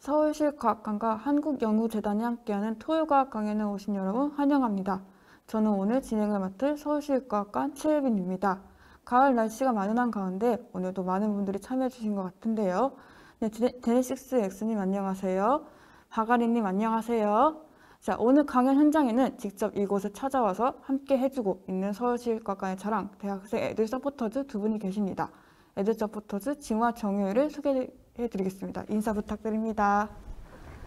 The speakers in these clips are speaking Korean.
서울시과학관과 한국연구재단이 함께하는 토요과학 강연에 오신 여러분 환영합니다. 저는 오늘 진행을 맡을 서울시과학관 최예빈입니다. 가을 날씨가 만연한 가운데 오늘도 많은 분들이 참여해 주신 것 같은데요. 네, 데니식스X님 안녕하세요. 바가리님 안녕하세요. 자, 오늘 강연 현장에는 직접 이곳에 찾아와서 함께 해주고 있는 서울시과학관의 자랑, 대학생 애들 서포터즈 두 분이 계십니다. 애들 서포터즈 징화 정효를 소개해드리겠습니다. 인사 부탁드립니다.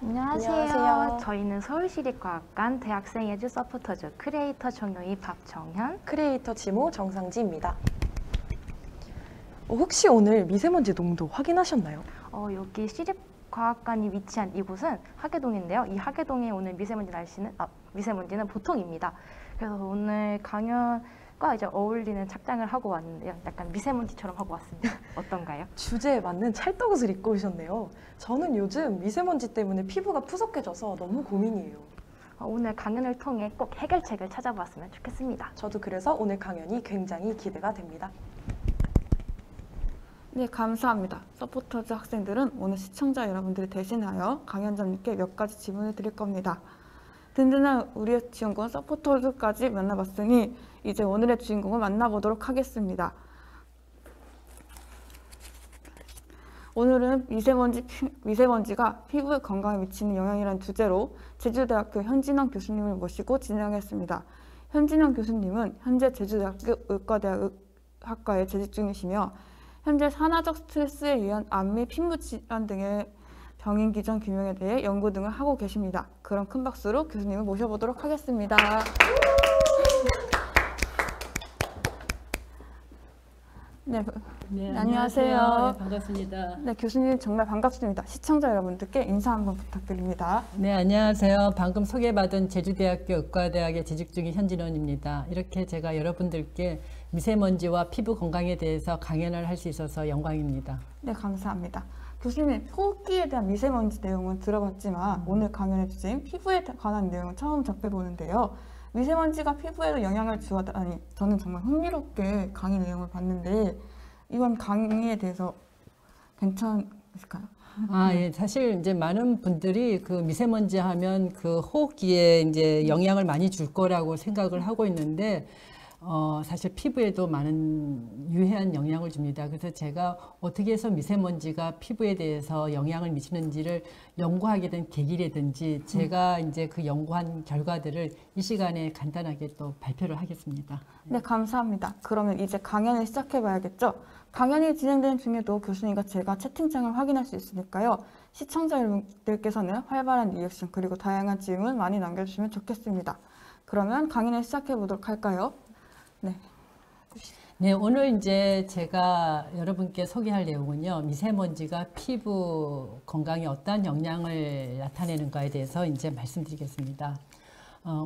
안녕하세요. 저희는 서울시립과학관 대학생 애들 서포터즈 크리에이터 정효희 박정현, 크리에이터 지모 정상지입니다. 혹시 오늘 미세먼지 농도 확인하셨나요? 여기 시립과학관이 위치한 이곳은 하계동인데요. 이 하계동에 오늘 미세먼지는 보통입니다. 그래서 오늘 강연과 이제 어울리는 착장을 하고 왔는데요. 약간 미세먼지처럼 하고 왔습니다. 어떤가요? 주제에 맞는 찰떡옷을 입고 오셨네요. 저는 요즘 미세먼지 때문에 피부가 푸석해져서 너무 고민이에요. 오늘 강연을 통해 꼭 해결책을 찾아보았으면 좋겠습니다. 저도 그래서 오늘 강연이 굉장히 기대가 됩니다. 네, 감사합니다. 서포터즈 학생들은 오늘 시청자 여러분들을 대신하여 강연자님께 몇 가지 질문을 드릴 겁니다. 든든한 우리의 주인공 서포터즈까지 만나봤으니 이제 오늘의 주인공을 만나보도록 하겠습니다. 오늘은 미세먼지가 피부 건강에 미치는 영향이라는 주제로 제주대학교 현진원 교수님을 모시고 진행하겠습니다. 현진원 교수님은 현재 제주대학교 의과대학과에 재직 중이시며 현재 산화적 스트레스에 의한 암 및 피부 질환 등의 병인 기전 규명에 대해 연구 등을 하고 계십니다. 그럼 큰 박수로 교수님을 모셔보도록 하겠습니다. 네, 안녕하세요. 네, 반갑습니다. 네, 교수님 정말 반갑습니다. 시청자 여러분들께 인사 한번 부탁드립니다. 네, 안녕하세요. 방금 소개받은 제주대학교 의과대학에 재직 중인 현진원입니다. 이렇게 제가 여러분들께 미세먼지와 피부 건강에 대해서 강연을 할 수 있어서 영광입니다. 네, 감사합니다. 교수님, 호흡기에 대한 미세먼지 내용은 들어봤지만 오늘 강연해 주신 피부에 관한 내용은 처음 접해보는데요. 미세먼지가 피부에도 영향을 주었다니 저는 정말 흥미롭게 강의 내용을 봤는데 이번 강의에 대해서 괜찮으실까요? 예. 사실 이제 많은 분들이 그 미세먼지 하면 그 호흡기에 이제 영향을 많이 줄 거라고 생각을 하고 있는데 사실 피부에도 많은 유해한 영향을 줍니다. 그래서 제가 어떻게 해서 미세먼지가 피부에 대해서 영향을 미치는지를 연구하게 된 계기라든지 제가 이제 그 연구한 결과들을 이 시간에 간단하게 또 발표를 하겠습니다. 네, 감사합니다. 그러면 이제 강연을 시작해 봐야겠죠? 강연이 진행되는 중에도 교수님과 제가 채팅창을 확인할 수 있으니까요. 시청자 여러분들께서는 활발한 리액션 그리고 다양한 질문 많이 남겨주시면 좋겠습니다. 그러면 강연을 시작해 보도록 할까요? 네, 오늘 이제 제가 여러분께 소개할 내용은요, 미세먼지가 피부 건강에 어떠한 영향을 나타내는가에 대해서 이제 말씀드리겠습니다.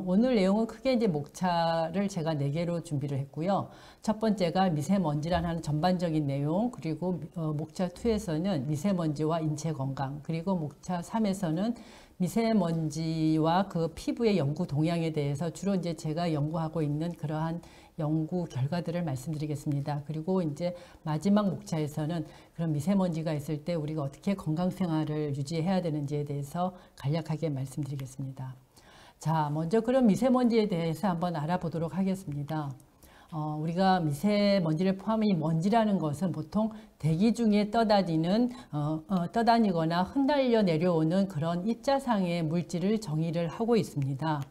오늘 내용은 크게 이제 목차를 제가 4개로 준비를 했고요. 첫 번째가 미세먼지라는 전반적인 내용, 그리고 목차 2에서는 미세먼지와 인체 건강, 그리고 목차 3에서는 미세먼지와 그 피부의 연구 동향에 대해서 주로 이제 제가 연구하고 있는 그러한 연구 결과들을 말씀드리겠습니다. 그리고 이제 마지막 목차에서는 그런 미세먼지가 있을 때 우리가 어떻게 건강 생활을 유지해야 되는지에 대해서 간략하게 말씀드리겠습니다. 자, 먼저 그런 미세먼지에 대해서 한번 알아보도록 하겠습니다. 우리가 미세먼지를 포함한 이 먼지라는 것은 보통 대기 중에 떠다니거나 흩날려 내려오는 그런 입자상의 물질을 정의를 하고 있습니다.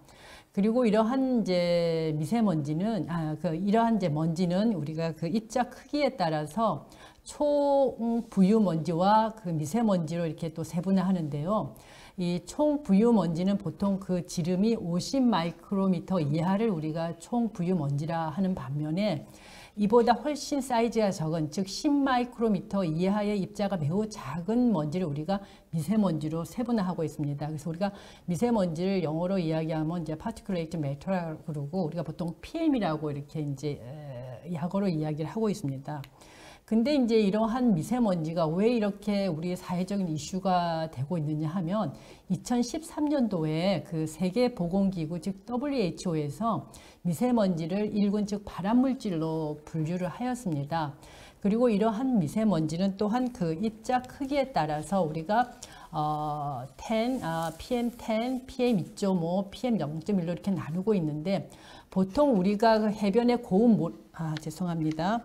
그리고 이러한 이제 미세먼지는 이러한 이제 먼지는 우리가 그 입자 크기에 따라서 총 부유 먼지와 그 미세먼지로 이렇게 또 세분화하는데요. 이 총 부유 먼지는 보통 그 지름이 50 마이크로미터 이하를 우리가 총 부유 먼지라 하는 반면에 이보다 훨씬 사이즈가 적은 즉 10 마이크로미터 이하의 입자가 매우 작은 먼지를 우리가 미세먼지로 세분화하고 있습니다. 그래서 우리가 미세먼지를 영어로 이야기하면 이제 particulate matter라고 그러고 우리가 보통 PM이라고 이렇게 이제 약어로 이야기를 하고 있습니다. 근데 이제 이러한 미세먼지가 왜 이렇게 우리 사회적인 이슈가 되고 있느냐 하면 2013년도에 그 세계보건기구 즉 WHO에서 미세먼지를 일군 즉 발암물질로 분류를 하였습니다. 그리고 이러한 미세먼지는 또한 그 입자 크기에 따라서 우리가 PM10, PM2.5, PM0.1로 이렇게 나누고 있는데 보통 우리가 그 해변에 고운 죄송합니다.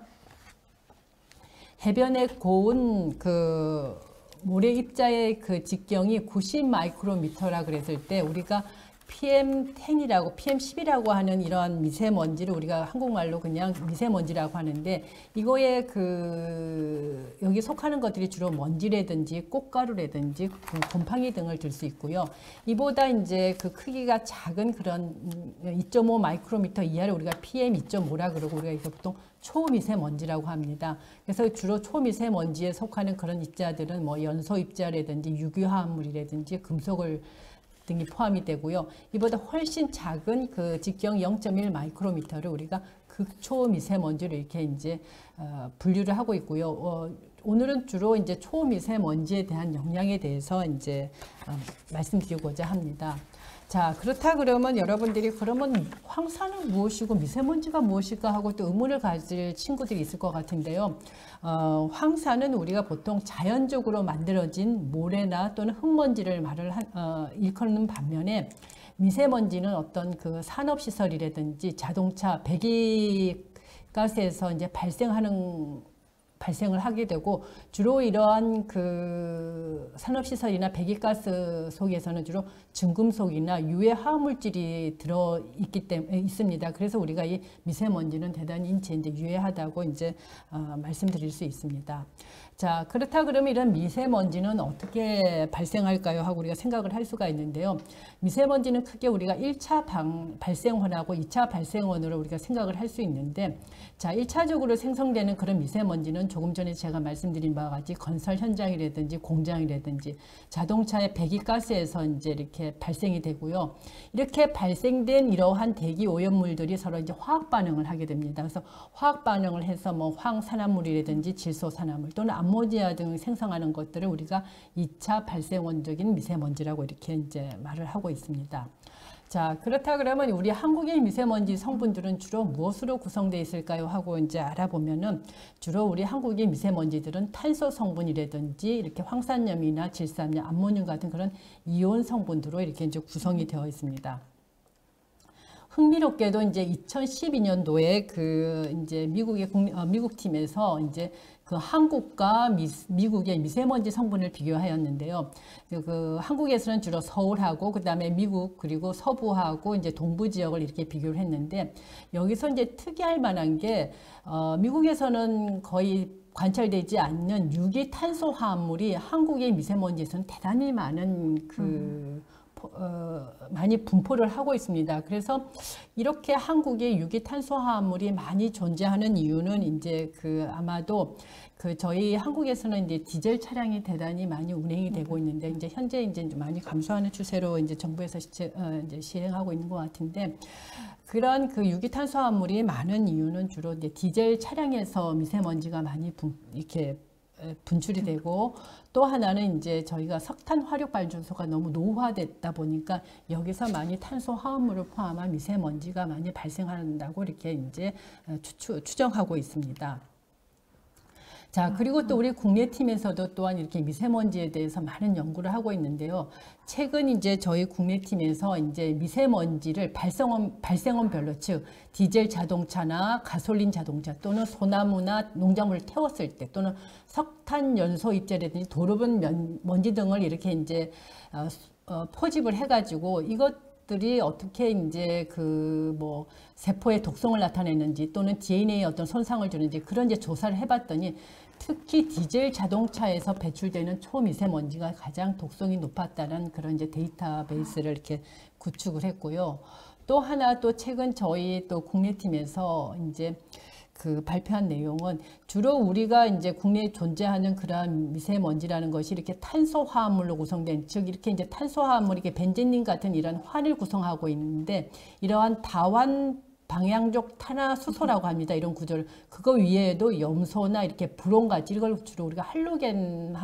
해변에 고운 그 모래 입자의 그 직경이 90 마이크로미터라 그랬을 때 우리가 PM10이라고 PM10이라고 하는 이러한 미세먼지를 우리가 한국말로 그냥 미세먼지라고 하는데 이거에 그 여기 속하는 것들이 주로 먼지라든지 꽃가루라든지 곰팡이 등을 들 수 있고요. 이보다 이제 그 크기가 작은 그런 2.5 마이크로미터 이하를 우리가 PM2.5라 그러고 우리가 이거 보통 초미세먼지라고 합니다. 그래서 주로 초미세먼지에 속하는 그런 입자들은 뭐 연소 입자라든지 유기화합물이라든지 금속을 등이 포함이 되고요. 이보다 훨씬 작은 그 직경 0.1 마이크로미터를 우리가 극초미세먼지로 이렇게 이제 분류를 하고 있고요. 오늘은 주로 이제 초미세먼지에 대한 영향에 대해서 이제 말씀드리고자 합니다. 자, 그렇다 그러면 여러분들이 그러면 황사는 무엇이고 미세먼지가 무엇일까 하고 또 의문을 가질 친구들이 있을 것 같은데요. 황사는 우리가 보통 자연적으로 만들어진 모래나 또는 흙먼지를 일컫는 반면에 미세먼지는 어떤 그 산업시설이라든지 자동차, 배기가스에서 이제 발생을 하게 되고 주로 이러한 그 산업시설이나 배기가스 속에서는 주로 중금속이나 유해 화학물질이 들어 있기 때문에 있습니다. 그래서 우리가 이 미세먼지는 대단히 인체에 이제 유해하다고 이제 말씀드릴 수 있습니다. 자, 그렇다 그러면 이런 미세먼지는 어떻게 발생할까요? 하고 우리가 생각을 할 수가 있는데요. 미세먼지는 크게 우리가 1차 발생원하고 2차 발생원으로 우리가 생각을 할 수 있는데, 자, 1차적으로 생성되는 그런 미세먼지는 조금 전에 제가 말씀드린 바와 같이 건설 현장이라든지 공장이라든지 자동차의 배기가스에서 이제 이렇게 발생이 되고요. 이렇게 발생된 이러한 대기 오염물들이 서로 이제 화학 반응을 하게 됩니다. 그래서 화학 반응을 해서 뭐 황산화물이라든지 질소산화물 또는 암모니아 등을 생성하는 것들을 우리가 2차 발생원적인 미세먼지라고 이렇게 이제 말을 하고 있습니다. 자, 그렇다 그러면 우리 한국의 미세먼지 성분들은 주로 무엇으로 구성되어 있을까요? 하고 이제 알아보면은 주로 우리 한국의 미세먼지들은 탄소 성분이라든지 이렇게 황산염이나 질산염, 암모늄 같은 그런 이온 성분으로 이렇게 이제 구성이 되어 있습니다. 흥미롭게도 이제 2012년도에 그 이제 미국 팀에서 이제 그 한국과 미국의 미세먼지 성분을 비교하였는데요. 그 한국에서는 주로 서울하고 그다음에 미국 그리고 서부하고 이제 동부 지역을 이렇게 비교를 했는데 여기서 이제 특이할 만한 게 미국에서는 거의 관찰되지 않는 유기탄소 화합물이 한국의 미세먼지에서는 대단히 많은 많이 분포를 하고 있습니다. 그래서 이렇게 한국의 유기탄소화합물이 많이 존재하는 이유는 이제 아마도 저희 한국에서는 이제 디젤 차량이 대단히 많이 운행이 되고 있는데 이제 현재 이제 많이 감소하는 추세로 이제 정부에서 이제 시행하고 있는 것 같은데 그런 유기탄소화합물이 많은 이유는 주로 이제 디젤 차량에서 미세먼지가 많이 이렇게 분출이 되고 또 하나는 이제 저희가 석탄 화력 발전소가 너무 노후화됐다 보니까 여기서 많이 탄소 화합물을 포함한 미세먼지가 많이 발생한다고 이렇게 이제 추정하고 있습니다. 자, 그리고 또 우리 국내 팀에서도 또한 이렇게 미세먼지에 대해서 많은 연구를 하고 있는데요. 최근 이제 저희 국내 팀에서 이제 미세먼지를 발생원별로 즉 디젤 자동차나 가솔린 자동차 또는 소나무나 농작물을 태웠을 때 또는 석탄 연소 입자라든지 도로변 먼지 등을 이렇게 이제 포집을 해가지고 이것들이 어떻게 이제 세포의 독성을 나타내는지 또는 DNA에 어떤 손상을 주는지 그런 이제 조사를 해봤더니 특히 디젤 자동차에서 배출되는 초미세먼지가 가장 독성이 높았다는 그런 이제 데이터베이스를 이렇게 구축을 했고요. 또 하나 또 최근 저희 또 국내 팀에서 이제 발표한 내용은 주로 우리가 이제 국내에 존재하는 그러한 미세먼지라는 것이 이렇게 탄소 화합물로 구성된 즉 이렇게 이제 탄소 화합물이 이렇게 벤젠린 같은 이런 환을 구성하고 있는데 이러한 다환 방향적 탄화수소라고 합니다. 이런 구조를 그거 위에도 염소나 이렇게 불온같이 이걸 주로 우리가 할로겐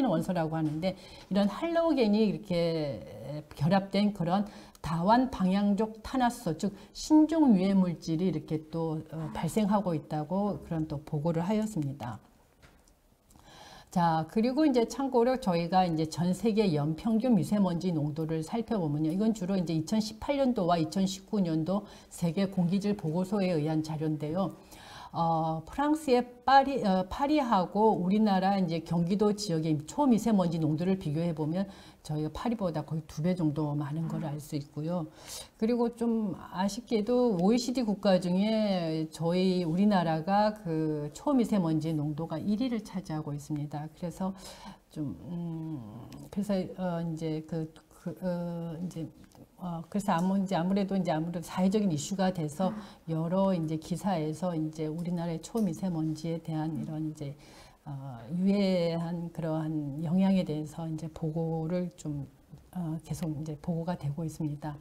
원소라고 하는데 이런 할로겐이 이렇게 결합된 그런 다환 방향적 탄화수소 즉 신종 유해 물질이 이렇게 또 발생하고 있다고 그런 또 보고를 하였습니다. 자, 그리고 이제 참고로 저희가 이제 전 세계 연평균 미세먼지 농도를 살펴보면요. 이건 주로 이제 2018년도와 2019년도 세계 공기질 보고서에 의한 자료인데요. 프랑스의 파리하고 우리나라 이제 경기도 지역의 초미세먼지 농도를 비교해 보면 저희가 파리보다 거의 2배 정도 많은 걸 알 수 있고요. 그리고 좀 아쉽게도 OECD 국가 중에 우리나라가 그 초미세먼지 농도가 1위를 차지하고 있습니다. 그래서 그래서 아무래도 사회적인 이슈가 돼서 여러 이제 기사에서 이제 우리나라의 초미세먼지에 대한 이런 이제 유해한 그러한 영향에 대해서 이제 보고를 계속 이제 보고가 되고 있습니다.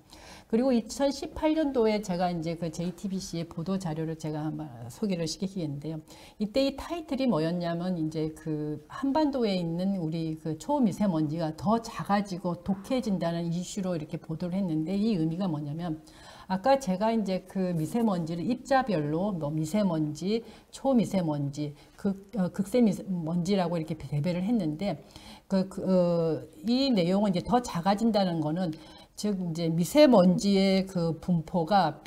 그리고 2018년도에 제가 이제 그 JTBC의 보도 자료를 제가 한번 소개를 시키겠는데요. 이때 이 타이틀이 뭐였냐면 이제 그 한반도에 있는 우리 그 초미세먼지가 더 작아지고 독해진다는 이슈로 이렇게 보도를 했는데 이 의미가 뭐냐면 아까 제가 이제 그 미세먼지를 입자별로 미세먼지, 초미세먼지, 극세미세먼지라고 이렇게 대별을 했는데 이 내용은 이제 더 작아진다는 거는 즉 이제 미세먼지의 그 분포가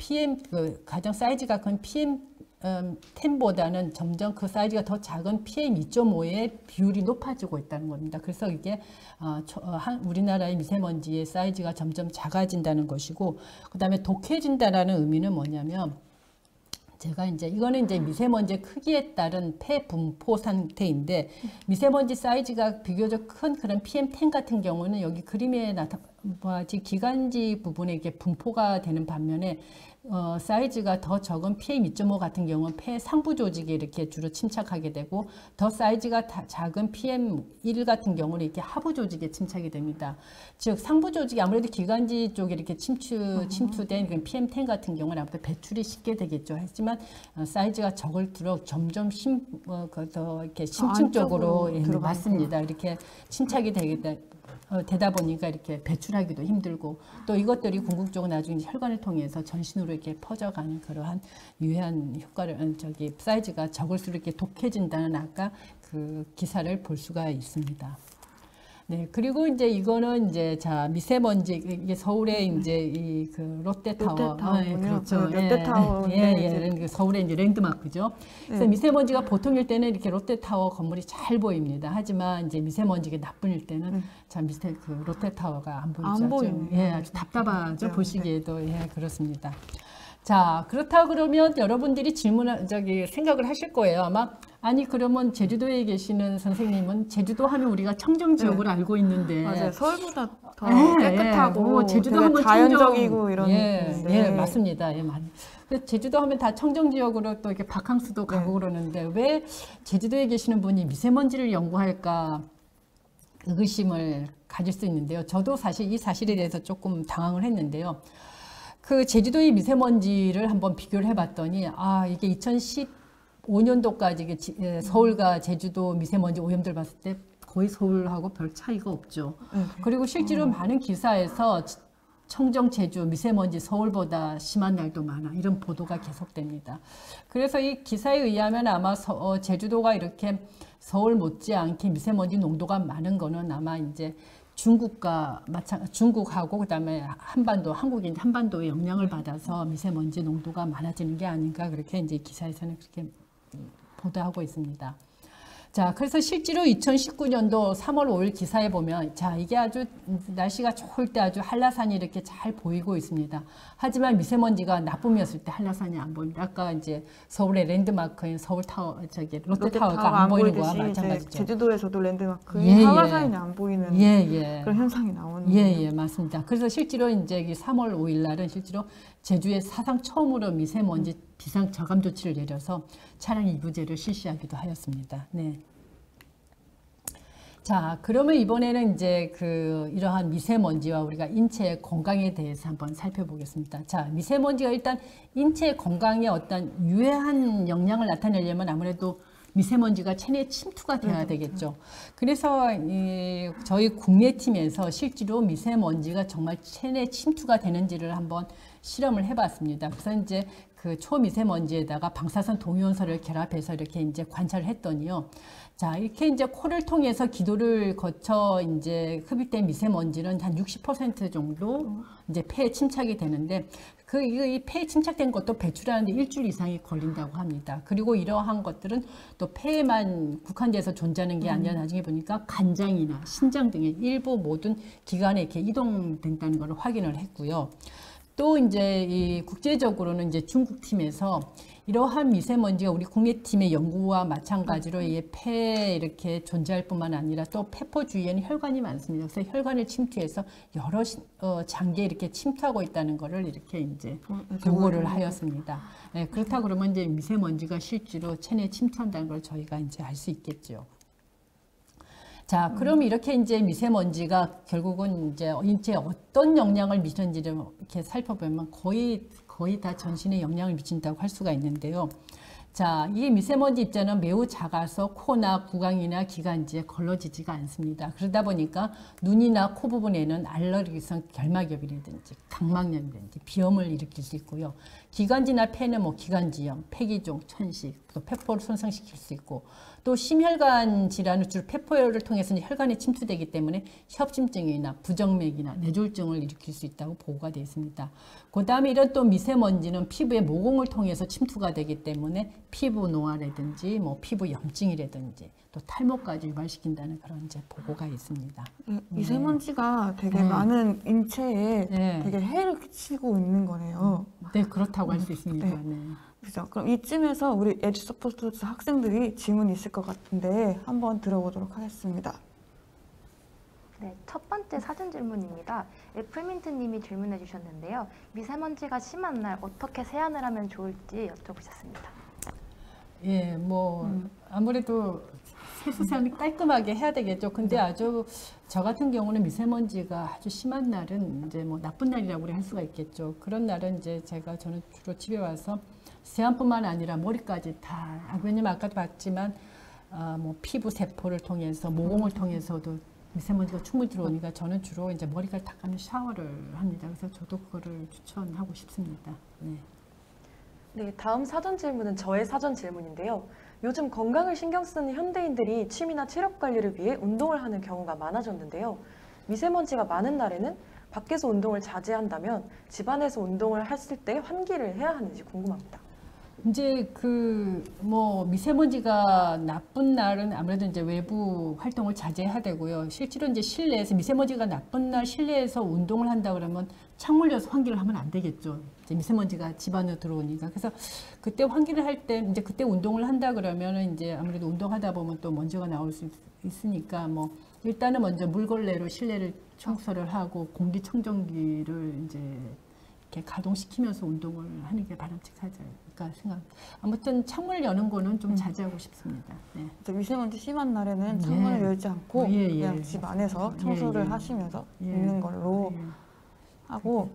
가장 사이즈가 큰 PM10보다는 점점 그 사이즈가 더 작은 PM2.5의 비율이 높아지고 있다는 겁니다. 그래서 이게 우리나라의 미세먼지의 사이즈가 점점 작아진다는 것이고, 그 다음에 독해진다라는 의미는 뭐냐면 이거는 이제 미세먼지의 크기에 따른 폐분포 상태인데, 미세먼지 사이즈가 비교적 큰 그런 PM10 같은 경우는 여기 그림에 기관지 부분에 이렇게 분포가 되는 반면에 사이즈가 더 적은 PM2.5 같은 경우는 폐 상부 조직에 이렇게 주로 침착하게 되고, 더 사이즈가 작은 PM1 같은 경우는 이렇게 하부 조직에 침착이 됩니다. 즉 상부 조직이 아무래도 기관지 쪽에 이렇게 침투된 PM10 같은 경우는 아무래도 배출이 쉽게 되겠죠. 하지만 사이즈가 적을수록 점점 더 이렇게 심층 쪽으로 맞습니다. 이렇게 침착이 되다 보니까 이렇게 배출하기도 힘들고, 또 이것들이 궁극적으로 나중에 혈관을 통해서 전신으로 이렇게 퍼져가는 그러한 유해한 효과를 사이즈가 적을수록 이렇게 독해진다는 아까 그 기사를 볼 수가 있습니다. 네, 그리고 이제 이거는 이제 미세먼지, 이게 서울의 이제 그 롯데타워. 그렇죠. 롯데타워인데 서울의 이제 랜드마크죠. 그래서 미세먼지가 보통일 때는 이렇게 롯데타워 건물이 잘 보입니다. 하지만 이제 미세먼지가 나쁜일 때는 그 롯데타워가 안 보이죠. 안 보이네요. 아주 답답하죠. 그렇죠. 보시기에도. 그렇습니다. 자, 그렇다 그러면 여러분들이 생각을 하실 거예요. 아마, 아니, 그러면 제주도에 계시는 선생님은 제주도 하면 우리가 청정지역으로 알고 있는데. 맞아요. 서울보다 더 깨끗하고 제주도 되게 하면 자연적이고 이런 느낌인데. 맞습니다. 그래서 제주도 하면 다 청정지역으로 또 이렇게 바캉스도 가고 그러는데 왜 제주도에 계시는 분이 미세먼지를 연구할까 의구심을 가질 수 있는데요. 저도 사실 이 사실에 대해서 조금 당황을 했는데요. 그 제주도의 미세먼지를 한번 비교를 해봤더니 이게 2015년도까지 서울과 제주도 미세먼지 오염도를 봤을 때 거의 서울하고 별 차이가 없죠. 그리고 실제로 많은 기사에서 청정 제주 미세먼지 서울보다 심한 날도 많아, 이런 보도가 계속됩니다. 그래서 이 기사에 의하면 아마 제주도가 이렇게 서울 못지않게 미세먼지 농도가 많은 거는 아마 이제 중국하고 그다음에 한국이 한반도에 영향을 받아서 미세먼지 농도가 많아지는 게 아닌가, 그렇게 이제 기사에서는 그렇게 보도하고 있습니다. 자, 그래서 실제로 2019년도 3월 5일 기사에 보면 이게 아주 날씨가 좋을 때 아주 한라산이 이렇게 잘 보이고 있습니다. 하지만 미세먼지가 나쁨이었을 때 한라산이 안 보입니다. 아까 이제 서울의 랜드마크인 서울타워, 롯데타워가 안 보이는 거와 마찬가지죠. 제주도에서도 랜드마크인 한라산이 안 보이는 그런 현상이 나오는 거예요. 맞습니다. 그래서 실제로 이제 3월 5일 날은 실제로 제주에 사상 처음으로 미세먼지 비상 저감 조치를 내려서 차량 이부제를 실시하기도 하였습니다. 네. 자, 그러면 이번에는 이제 이러한 미세먼지와 우리가 인체 건강에 대해서 한번 살펴보겠습니다. 자, 미세먼지가 일단 인체 건강에 어떤 유해한 영향을 나타내려면 아무래도 미세먼지가 체내에 침투가 돼야 되겠죠. 그래서 저희 국내팀에서 실제로 미세먼지가 정말 체내에 침투가 되는지를 한번 실험을 해봤습니다. 그래서 이제 그 초미세먼지에다가 방사선 동위원소를 결합해서 이렇게 이제 관찰을 했더니요. 자, 이렇게 이제 코를 통해서 기도를 거쳐 이제 흡입된 미세먼지는 한 60% 정도 이제 폐에 침착이 되는데 이 폐에 침착된 것도 배출하는데 일주일 이상이 걸린다고 합니다. 그리고 이러한 것들은 또 폐에만 국한돼서 존재하는 게 아니라 나중에 보니까 간장이나 신장 등의 일부 모든 기관에 이렇게 이동된다는 걸 확인을 했고요. 또 이제 이 국제적으로는 이제 중국 팀에서 이러한 미세먼지가 우리 국내 팀의 연구와 마찬가지로 이 폐에 이렇게 존재할 뿐만 아니라 또 폐포 주위에는 혈관이 많습니다. 그래서 혈관을 침투해서 여러 장기에 이렇게 침투하고 있다는 거를 이렇게 이제 보고를 하였습니다. 네, 그렇다 그러면 이제 미세먼지가 실제로 체내에 침투한다는 걸 저희가 이제 알 수 있겠죠. 자, 그럼 이렇게 이제 미세먼지가 결국은 이제 인체에 어떤 영향을 미치는지를 이렇게 살펴보면 거의 다 전신에 영향을 미친다고 할 수가 있는데요. 자, 이 미세먼지 입자는 매우 작아서 코나 구강이나 기관지에 걸러지지가 않습니다. 그러다 보니까 눈이나 코 부분에는 알레르기성 결막염이라든지 각막염이라든지 비염을 일으킬 수 있고요. 기관지나 폐는 뭐 기관지염, 폐기종, 천식, 또 폐포를 손상시킬 수 있고 또 심혈관 질환은 주로 폐포를 통해서 혈관에 침투되기 때문에 협심증이나 부정맥이나 뇌졸중을 일으킬 수 있다고 보고가 되어 있습니다. 그 다음에 이런 또 미세먼지는 피부의 모공을 통해서 침투가 되기 때문에 피부 노화라든지 뭐 피부 염증이라든지 또 탈모까지 유발시킨다는 그런 이제 보고가 있습니다. 미세먼지가 되게 많은 인체에 되게 해를 끼치고 있는 거네요. 네, 그렇다고 할 수 있습니다. 네. 네. 그죠. 그럼 이쯤에서 우리 에듀 서포트 학생들이 질문이 있을 것 같은데 한번 들어보도록 하겠습니다. 네, 첫 번째 사전 질문입니다. 애플민트님이 질문해 주셨는데요. 미세먼지가 심한 날 어떻게 세안을 하면 좋을지 여쭤보셨습니다. 예, 뭐 아무래도 세수는 깔끔하게 해야 되겠죠. 근데 아주 저 같은 경우는 미세먼지가 아주 심한 날은 이제 뭐 나쁜 날이라고 할 수가 있겠죠. 그런 날은 이제 저는 주로 집에 와서 세안뿐만 아니라 머리까지 다, 왜냐면 아까도 봤지만 뭐 피부 세포를 통해서 모공을 통해서도 미세먼지가 충분히 들어오니까 저는 주로 이제 머리까지 닦아는 샤워를 합니다. 그래서 저도 그거를 추천하고 싶습니다. 네. 네, 다음 사전 질문은 저의 사전 질문인데요. 요즘 건강을 신경 쓰는 현대인들이 취미나 체력 관리를 위해 운동을 하는 경우가 많아졌는데요. 미세먼지가 많은 날에는 밖에서 운동을 자제한다면 집안에서 운동을 했을 때 환기를 해야 하는지 궁금합니다. 이제 뭐 미세먼지가 나쁜 날은 아무래도 이제 외부 활동을 자제해야 되고요. 실제로 이제 실내에서 미세먼지가 나쁜 날 실내에서 운동을 한다 그러면 창문 열어서 환기를 하면 안 되겠죠. 이제 미세먼지가 집 안으로 들어오니까. 그래서 그때 환기를 할 때 이제 그때 운동을 한다 그러면은 이제 아무래도 운동하다 보면 또 먼지가 나올 수 있으니까 뭐 일단은 먼저 물걸레로 실내를 청소를 하고 공기청정기를 이제 이렇게 가동시키면서 운동을 하는 게 바람직하지 않을까 생각합니다. 아무튼 창문을 여는 거는 좀 자제하고 싶습니다. 네. 미세먼지 심한 날에는 창문을 열지 않고 그냥 집 안에서 청소를 하시면서 있는 걸로 하고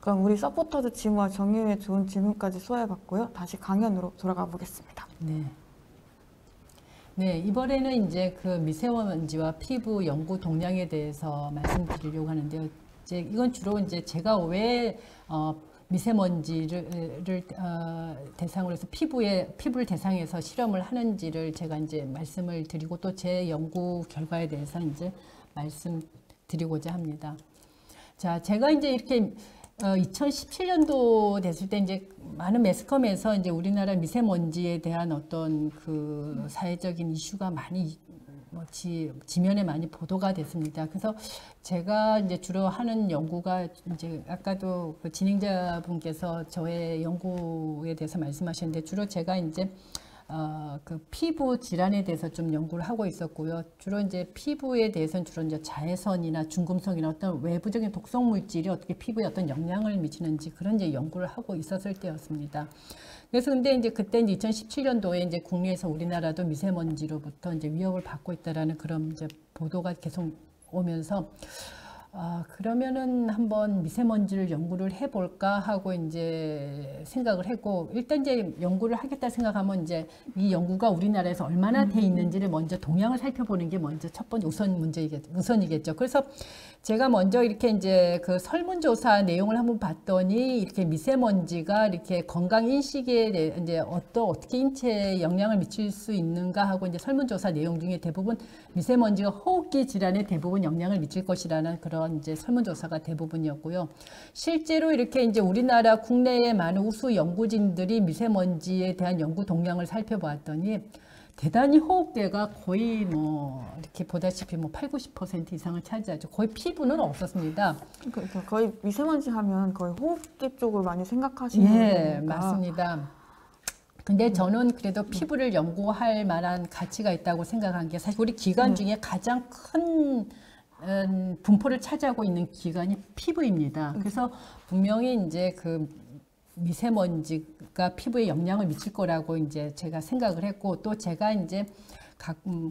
그럼 우리 서포터즈 질문과 정유의 좋은 질문까지 소화해봤고요. 다시 강연으로 돌아가 보겠습니다. 네. 네, 이번에는 이제 그 미세먼지와 피부 연구 동향에 대해서 말씀드리려고 하는데요. 이제 이건 주로 이제 제가 왜 미세먼지를 대상으로 해서 피부를 대상해서 실험을 하는지를 제가 이제 말씀을 드리고 또 제 연구 결과에 대해서 이제 말씀드리고자 합니다. 자, 제가 이제 이렇게 2017년도 됐을 때 이제 많은 매스컴에서 이제 우리나라 미세먼지에 대한 어떤 그 사회적인 이슈가 많이 지면에 많이 보도가 됐습니다. 그래서 제가 이제 주로 하는 연구가 이제 아까도 그 진행자분께서 저의 연구에 대해서 말씀하셨는데 주로 제가 이제 그 피부 질환에 대해서 좀 연구를 하고 있었고요. 주로 이제 피부에 대해서는 주로 이제 자외선이나 중금속이나 어떤 외부적인 독성 물질이 어떻게 피부에 어떤 영향을 미치는지 그런 이제 연구를 하고 있었을 때였습니다. 그래서 근데 이제 그때 이제 2017년도에 이제 국내에서 우리나라도 미세먼지로부터 이제 위협을 받고 있다라는 그런 이제 보도가 계속 오면서 그러면은 한번 미세먼지를 연구를 해볼까 하고 이제 생각을 했고, 일단 이제 연구를 하겠다 생각하면 이제 이 연구가 우리나라에서 얼마나 돼 있는지를 먼저 동향을 살펴보는 게 먼저 첫 번째 우선이겠죠. 그래서 제가 먼저 이렇게 이제 그 설문조사 내용을 한번 봤더니 이렇게 미세먼지가 이렇게 건강 인식에 이제 어떻게 인체에 영향을 미칠 수 있는가 하고 이제 설문조사 내용 중에 대부분 미세먼지가 호흡기 질환에 대부분 영향을 미칠 것이라는 그런 이제 설문조사가 대부분이었고요. 실제로 이렇게 이제 우리나라 국내의 많은 우수 연구진들이 미세먼지에 대한 연구 동향을 살펴보았더니 대단히 호흡계가 거의 뭐 이렇게 보다시피 뭐 80, 90% 이상을 차지하죠. 거의 피부는 없었습니다. 그러니까 거의 미세먼지 하면 거의 호흡기 쪽을 많이 생각하시는 예, 거니까. 맞습니다. 근데 저는 그래도 피부를 연구할 만한 가치가 있다고 생각한 게 사실 우리 기관 중에 가장 큰 분포를 차지하고 있는 기관이 피부입니다. 그래서 분명히 이제 그 미세먼지가 피부에 영향을 미칠 거라고 이제 제가 생각을 했고, 또 제가 이제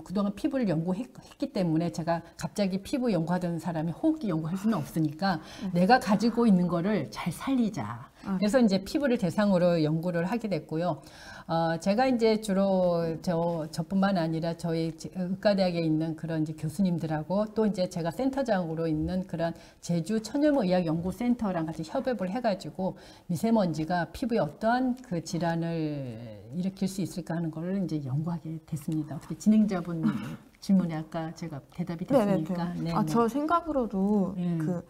그동안 피부를 연구했기 때문에 제가 갑자기 피부 연구하던 사람이 호흡기 연구할 수는 없으니까 내가 가지고 있는 거를 잘 살리자. 그래서 이제 피부를 대상으로 연구를 하게 됐고요. 제가 이제 주로 저뿐만 아니라 저희 의과대학에 있는 그런 이제 교수님들하고 또 이제 제가 센터장으로 있는 그런 제주 천연의학연구센터랑 같이 협업을 해가지고 미세먼지가 피부에 어떠한 그 질환을 일으킬 수 있을까 하는 걸 이제 연구하게 됐습니다. 어떻게 진행자분 질문에 아까 제가 대답이 됐습니까? 네네. 저 생각으로도 그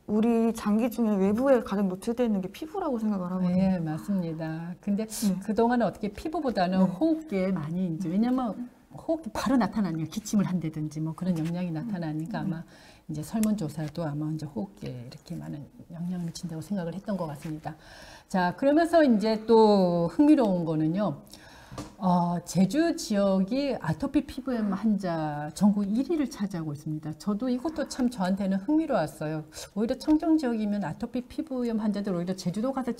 우리 장기 중에 외부에 가장 노출되어 있는 게 피부라고 생각을 하거든요. 네, 맞습니다. 근데 그동안은 어떻게 피부보다는 호흡기에 많이 이제 왜냐면 호흡기 바로 나타나니까 기침을 한다든지 뭐 그런 영향이 나타나니까 아마 이제 설문조사도 아마 이제 호흡기에 이렇게 많은 영향을 미친다고 생각을 했던 것 같습니다. 자, 그러면서 이제 또 흥미로운 거는요. 제주 지역이 아토피 피부염 환자 전국 1위를 차지하고 있습니다. 저도 이것도 참 저한테는 흥미로웠어요. 오히려 청정 지역이면 아토피 피부염 환자들 오히려 제주도 가서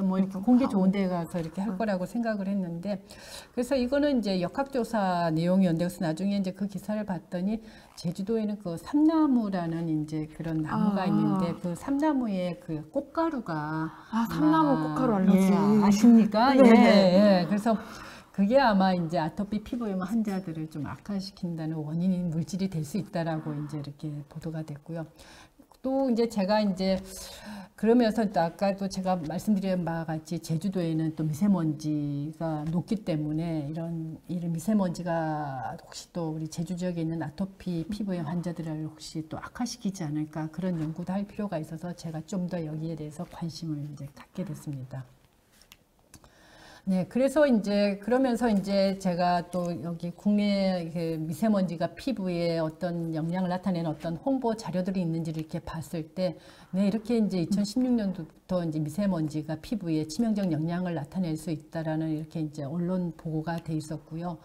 뭐 이렇게 공기 좋은 데 가서 이렇게 할 거라고 생각을 했는데, 그래서 이거는 이제 역학조사 내용이었는데, 그래서 나중에 이제 그 기사를 봤더니 제주도에는 그 삼나무라는 이제 그런 나무가 있는데 그 삼나무의 그 꽃가루가 삼나무 꽃가루 알러지. 아십니까? 네. 예. 그래서 그게 아마 이제 아토피 피부염 환자들을 좀 악화시킨다는 원인인 물질이 될 수 있다라고 이제 이렇게 보도가 됐고요. 또 이제 제가 이제 그러면서 또 아까도 제가 말씀드린 바와 같이 제주도에는 또 미세먼지가 높기 때문에 이런 미세먼지가 혹시 또 우리 제주 지역에 있는 아토피 피부염 환자들을 혹시 또 악화시키지 않을까 그런 연구도 할 필요가 있어서 제가 좀 더 여기에 대해서 관심을 이제 갖게 됐습니다. 네, 그래서 이제 그러면서 이제 제가 또 여기 국내 그 미세먼지가 피부에 어떤 영향을 나타내는 어떤 홍보 자료들이 있는지를 이렇게 봤을 때, 네, 이렇게 이제 2016년도부터 이제 미세먼지가 피부에 치명적 영향을 나타낼 수 있다라는 이렇게 이제 언론 보고가 돼 있었고요.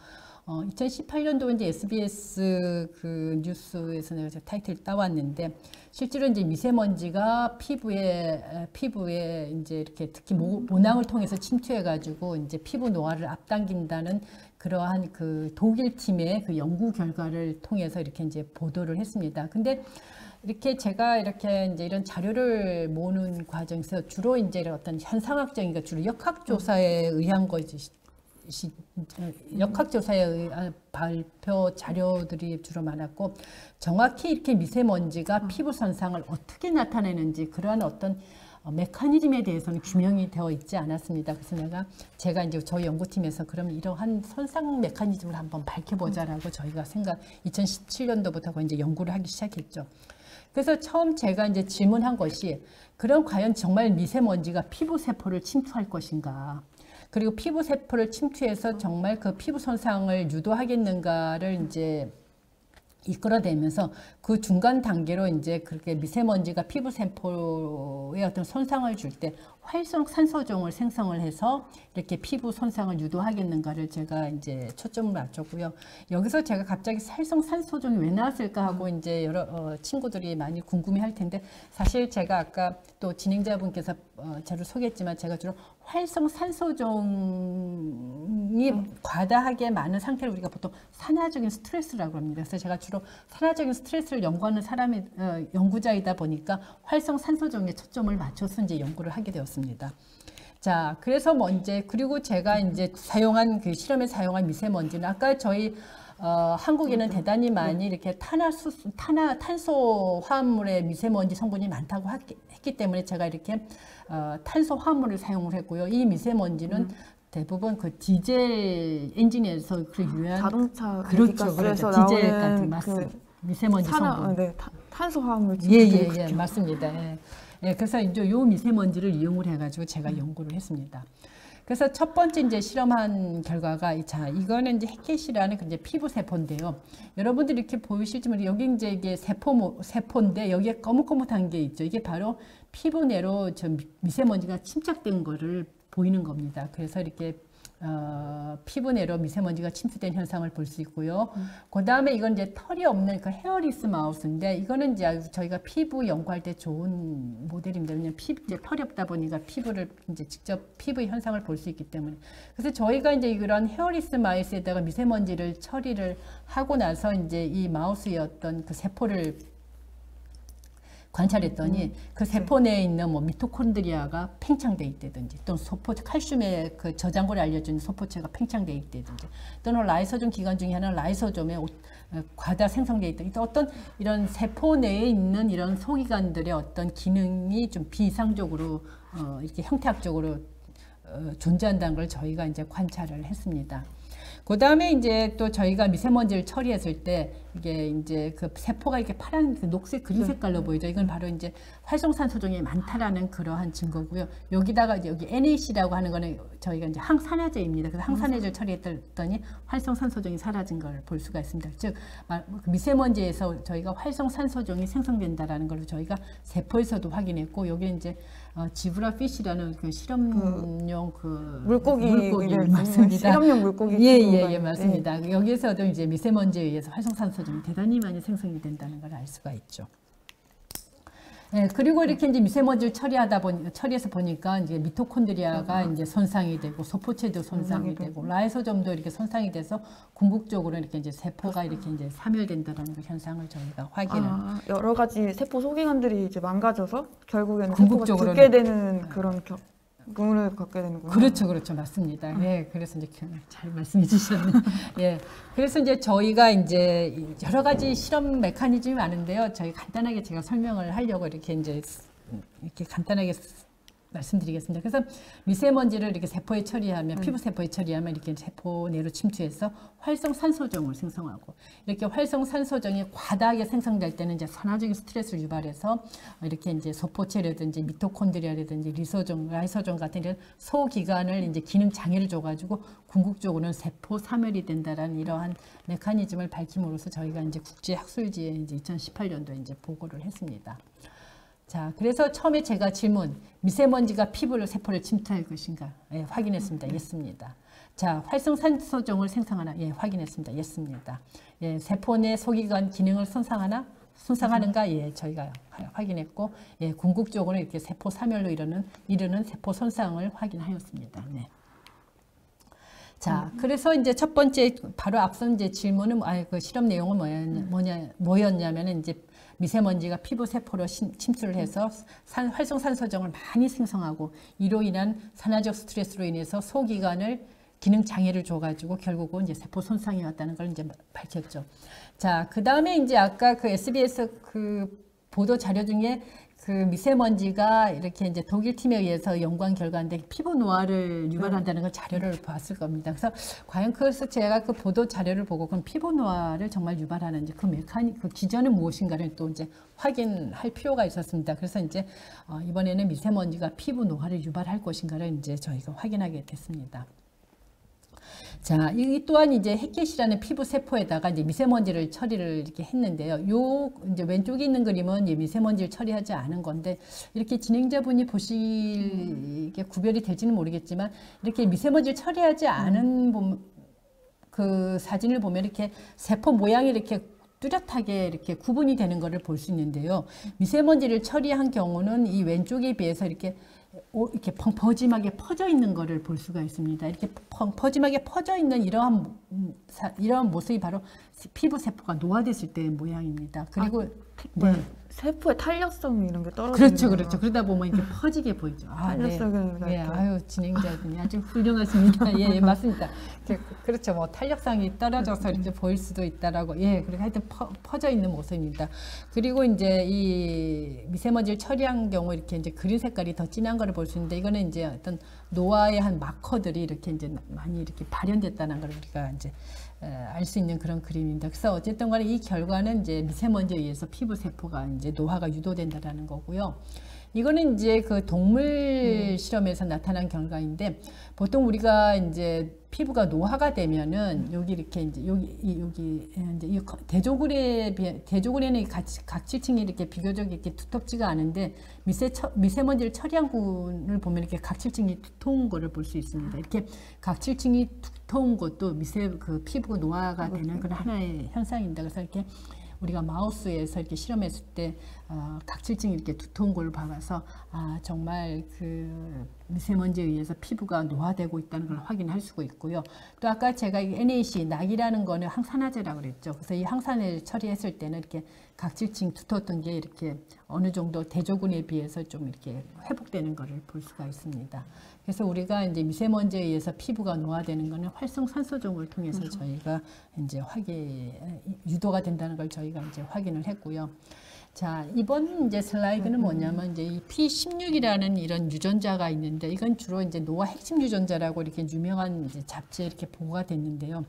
2018년도 이제 SBS 그 뉴스에서 내가 타이틀 따왔는데, 실제로 이제 미세먼지가 피부에 이제 이렇게 특히 모낭을 통해서 침투해가지고 이제 피부 노화를 앞당긴다는 그러한 그 독일 팀의 그 연구 결과를 통해서 이렇게 이제 보도를 했습니다. 근데 이렇게 제가 이렇게 이제 이런 자료를 모으는 과정에서 주로 이제 이런 어떤 현상학적인 것, 주로 역학조사에 의한 것이 역학조사에 의한 발표 자료들이 주로 많았고, 정확히 이렇게 미세먼지가 피부 손상을 어떻게 나타내는지 그러한 어떤 메커니즘에 대해서는 규명이 되어 있지 않았습니다. 그래서 제가 이제 저희 연구팀에서 그럼 이러한 손상 메커니즘을 한번 밝혀보자라고 저희가 2017년도부터 이제 연구를 하기 시작했죠. 그래서 처음 제가 이제 질문한 것이, 그럼 과연 정말 미세먼지가 피부 세포를 침투할 것인가? 그리고 피부 세포를 침투해서 정말 그 피부 손상을 유도하겠는가를 이제 이끌어내면서 그 중간 단계로 이제 그렇게 미세먼지가 피부 세포를 피부에 어떤 손상을 줄 때 활성산소종을 생성을 해서 이렇게 피부 손상을 유도하겠는가를 제가 이제 초점을 맞췄고요. 여기서 제가 갑자기 활성산소종이 왜 나왔을까 하고 이제 여러 친구들이 많이 궁금해할 텐데, 사실 제가 아까 또 진행자분께서 저를 소개했지만 제가 주로 활성산소종이 과다하게 많은 상태를 우리가 보통 산화적인 스트레스라고 합니다. 그래서 제가 주로 산화적인 스트레스를 연구하는 사람이 연구자이다 보니까 활성산소종에 초점을 맞춰서 이제 연구를 하게 되었습니다. 자, 그래서 먼저 그리고 제가 이제 사용한 그 실험에 사용한 미세먼지는 아까 저희 한국에는 대단히 많이 이렇게 탄소 화합물의 미세먼지 성분이 많다고 했기 때문에 제가 이렇게 탄소 화합물을 사용을 했고요. 이 미세먼지는 대부분 그 디젤 엔진에서 그 유해한 자동차 그렇죠, 배기가스에서 디젤 나오는 같은 맞습니다. 미세먼지 성분. 네, 탄소화합물. 예, 맞습니다. 예. 예, 그래서 이제 요 미세먼지를 이용을 해가지고 제가 연구를 했습니다. 그래서 첫 번째 이제 실험한 결과가, 자, 이거는 이제 햇켓이라는 이제 피부 세포인데요. 여러분들 이렇게 보이실지 모르겠는데, 여기 이제 이게 세포인데, 여기에 거뭇거뭇한 게 있죠. 이게 바로 피부 내로 저 미세먼지가 침착된 거를 보이는 겁니다. 그래서 이렇게 피부 내로 미세먼지가 침투된 현상을 볼 수 있고요. 그 다음에 이건 이제 털이 없는 그 헤어리스 마우스인데, 이거는 이제 저희가 피부 연구할 때 좋은 모델입니다. 왜냐면 이제 털이 없다 보니까 피부를 이제 직접 피부의 현상을 볼 수 있기 때문에. 그래서 저희가 이제 이런 헤어리스 마우스에다가 미세먼지를 처리를 하고 나서 이제 이 마우스의 어떤 그 세포를 관찰했더니 그 세포 내에 있는 뭐 미토콘드리아가 팽창돼 있다든지, 또는 칼슘의 그 저장고를 알려주는 소포체가 팽창돼 있다든지, 또는 라이소좀 기관 중에 하나는 라이소좀에 과다 생성돼 있다. 또 어떤 이런 세포 내에 있는 이런 소기관들의 어떤 기능이 좀 비이상적으로 이렇게 형태학적으로 존재한다는 걸 저희가 이제 관찰을 했습니다. 그 다음에 이제 또 저희가 미세먼지를 처리했을 때 이게 이제 그 세포가 이렇게 파란 녹색 그린 색깔로 보이죠. 이건 바로 이제 활성산소종이 많다라는 그러한 증거고요. 여기다가 이제 여기 NAC라고 하는 거는 저희가 이제 항산화제입니다. 그래서 항산화제를 처리했더니 활성산소종이 사라진 걸 볼 수가 있습니다. 즉 미세먼지에서 저희가 활성산소종이 생성된다라는 걸 저희가 세포에서도 확인했고, 여기는 이제 지브라피쉬라는 그 실험용 그 물고기 맞습니다. 실험용 물고기. 예, 맞습니다. 네. 여기에서도 이제 미세먼지에 의해서 활성산소종이 대단히 많이 생성이 된다는 걸 알 수가 있죠. 네, 그리고 이렇게 이제 미세먼지를 처리해서 보니까 이제 미토콘드리아가 이제 손상이 되고, 소포체도 손상이 되고, 라이소좀도 이렇게 손상이 돼서 궁극적으로 이렇게 이제 세포가 이렇게 이제 사멸된다는 그 현상을 저희가 확인을. 여러 가지 세포 소기관들이 이제 망가져서 결국에는 세포가 죽게 되는 그런 부분을 갖게 되는군요. 그렇죠, 맞습니다. 예, 그래서 이제 잘 말씀해 주셨네. 예, 그래서 이제 저희가 이제 여러 가지 실험 메커니즘이 많은데요. 저희 간단하게 제가 설명을 하려고 이렇게 간단하게 말씀드리겠습니다. 그래서 미세먼지를 이렇게 세포에 처리하면, 피부 세포에 처리하면 이렇게 세포 내로 침투해서 활성산소종을 생성하고, 이렇게 활성산소종이 과다하게 생성될 때는 이제 산화적인 스트레스를 유발해서 이렇게 이제 소포체라든지 미토콘드리아라든지 라이소종 같은 이런 소기관을 이제 기능 장애를 줘가지고 궁극적으로는 세포 사멸이 된다라는 이러한 메커니즘을 밝힘으로써 저희가 이제 국제학술지에 이제 2018년도에 이제 보고를 했습니다. 자, 그래서 처음에 제가 질문, 미세먼지가 세포를 침투할 것인가? 예, 확인했습니다. 예습니다. 자, 활성산소종을 생성하나? 예, 확인했습니다. 예습니다. 예, 세포 내 소기관 기능을 손상하는가? 예, 저희가 확인했고, 예, 궁극적으로 이렇게 세포 사멸로 이르는 세포 손상을 확인하였습니다. 네. 자, 그래서 이제 첫 번째 바로 앞선 이제 질문은 그 실험 내용은 뭐였냐면은 이제 미세먼지가 피부 세포로 침투를 해서 활성산소종을 많이 생성하고, 이로 인한 산화적 스트레스로 인해서 소기관을 기능 장애를 줘가지고 결국은 이제 세포 손상이 왔다는 걸 이제 밝혔죠. 자, 그 다음에 이제 아까 그 SBS 그 보도 자료 중에 그 미세먼지가 이렇게 이제 독일 팀에 의해서 연구한 결과인데 피부 노화를 유발한다는 걸 자료를 봤을 겁니다. 그래서 과연 그래서 제가 그 보도 자료를 보고 그럼 피부 노화를 정말 유발하는지 그 기전은 무엇인가를 또 이제 확인할 필요가 있었습니다. 그래서 이제 이번에는 미세먼지가 피부 노화를 유발할 것인가를 이제 저희가 확인하게 됐습니다. 자, 이 또한 이제 햇겟이라는 피부 세포에다가 이제 미세먼지를 처리를 이렇게 했는데요. 요 이제 왼쪽에 있는 그림은 이제 미세먼지를 처리하지 않은 건데 이렇게 진행자분이 보시기에 구별이 될지는 모르겠지만 이렇게 미세먼지를 처리하지 않은 그 사진을 보면 이렇게 세포 모양이 이렇게 뚜렷하게 이렇게 구분이 되는 것을 볼 수 있는데요. 미세먼지를 처리한 경우는 이 왼쪽에 비해서 이렇게 펑퍼짐하게 퍼져 있는 것을 볼 수가 있습니다. 이렇게 펑퍼짐하게 퍼져 있는 이러한 모습이 바로 피부 세포가 노화됐을 때의 모양입니다. 그리고 네. 세포의 탄력성 이런 게 떨어지는 그렇죠, 그렇죠. 그러다 보면 이렇게 퍼지게 보이죠. 탄력성을 네, 아유 진행자분이 아주 훌륭하십니다. 예, 맞습니다. 그렇죠. 뭐 탄력성이 떨어져서 이렇게 보일 수도 있다라고. 예, 그렇게 하여튼 퍼져 있는 모습입니다. 그리고 이제 이 미세먼지를 처리한 경우 이렇게 이제 그린 색깔이 더 진한 거를 볼 수 있는데 이거는 이제 어떤 노화의 한 마커들이 이렇게 이제 많이 이렇게 발현됐다는 걸 우리가 이제 알 수 있는 그런 그림입니다. 그래서 어쨌든 간에 이 결과는 이제 미세먼지에 의해서 피부 세포가 이제 노화가 유도된다라는 거고요. 이거는 이제 그 동물 실험에서 나타난 결과인데 보통 우리가 이제 피부가 노화가 되면은 여기 이렇게 이제 여기 이제 이 대조군에는 각질층이 이렇게 비교적 이렇게 두텁지가 않은데 미세먼지를 처리한 군을 보면 이렇게 각질층이 두터운 거를 볼 수 있습니다. 이렇게 각질층이 두터운 것도 그 피부 노화가 되는 그런 하나의 현상입니다. 그래서 이렇게 우리가 마우스에서 이렇게 실험했을 때 각질층이 이렇게 두터운 걸 봐서 정말 그 미세먼지에 의해서 피부가 노화되고 있다는 걸 확인할 수가 있고요. 또 아까 제가 NaC 낙이라는 거는 항산화제라고 그랬죠. 그래서 이 항산을 처리했을 때는 이렇게 각질층 두터웠던 게 이렇게 어느 정도 대조군에 비해서 좀 이렇게 회복되는 것을 볼 수가 있습니다. 그래서 우리가 이제 미세먼지에 의해서 피부가 노화되는 거는 활성산소종을 통해서 저희가 이제 유도가 된다는 걸 저희가 이제 확인을 했고요. 자, 이번 이제 슬라이드는 뭐냐면 이제 이 P16이라는 이런 유전자가 있는데 이건 주로 이제 노화 핵심 유전자라고 이렇게 유명한 이제 잡지에 이렇게 보고가 됐는데요.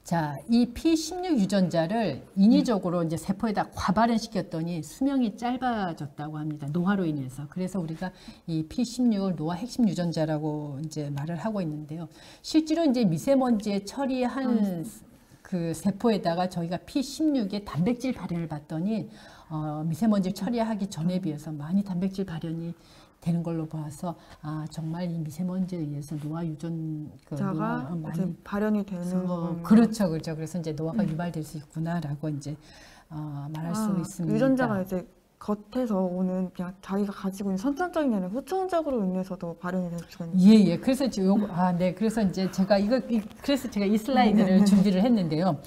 자, 이 P16 유전자를 인위적으로 이제 세포에다 과발현시켰더니 수명이 짧아졌다고 합니다. 노화로 인해서. 그래서 우리가 이 P16을 노화 핵심 유전자라고 이제 말을 하고 있는데요. 실제로 이제 미세먼지에 처리한 그 세포에다가 저희가 P16의 단백질 발현을 봤더니 미세먼지를 처리하기 전에 비해서 많이 단백질 발현이 되는 걸로 봐서 정말 이 미세먼지에 의해서 노화 유전자가 많이 발현이 되는 거군요. 그렇죠, 그렇죠. 그래서 이제 노화가 유발될 수 있구나라고 이제 말할 수 있습니다. 유전자가 이제 겉에서 오는 그냥 자기가 가지고 있는 선천적인 게 아니라 후천적으로 인해서도 발현이 될 수가 있는. 예, 예. 그래서 네. 그래서 이제 제가 그래서 제가 이 슬라이드를 준비를 했는데요.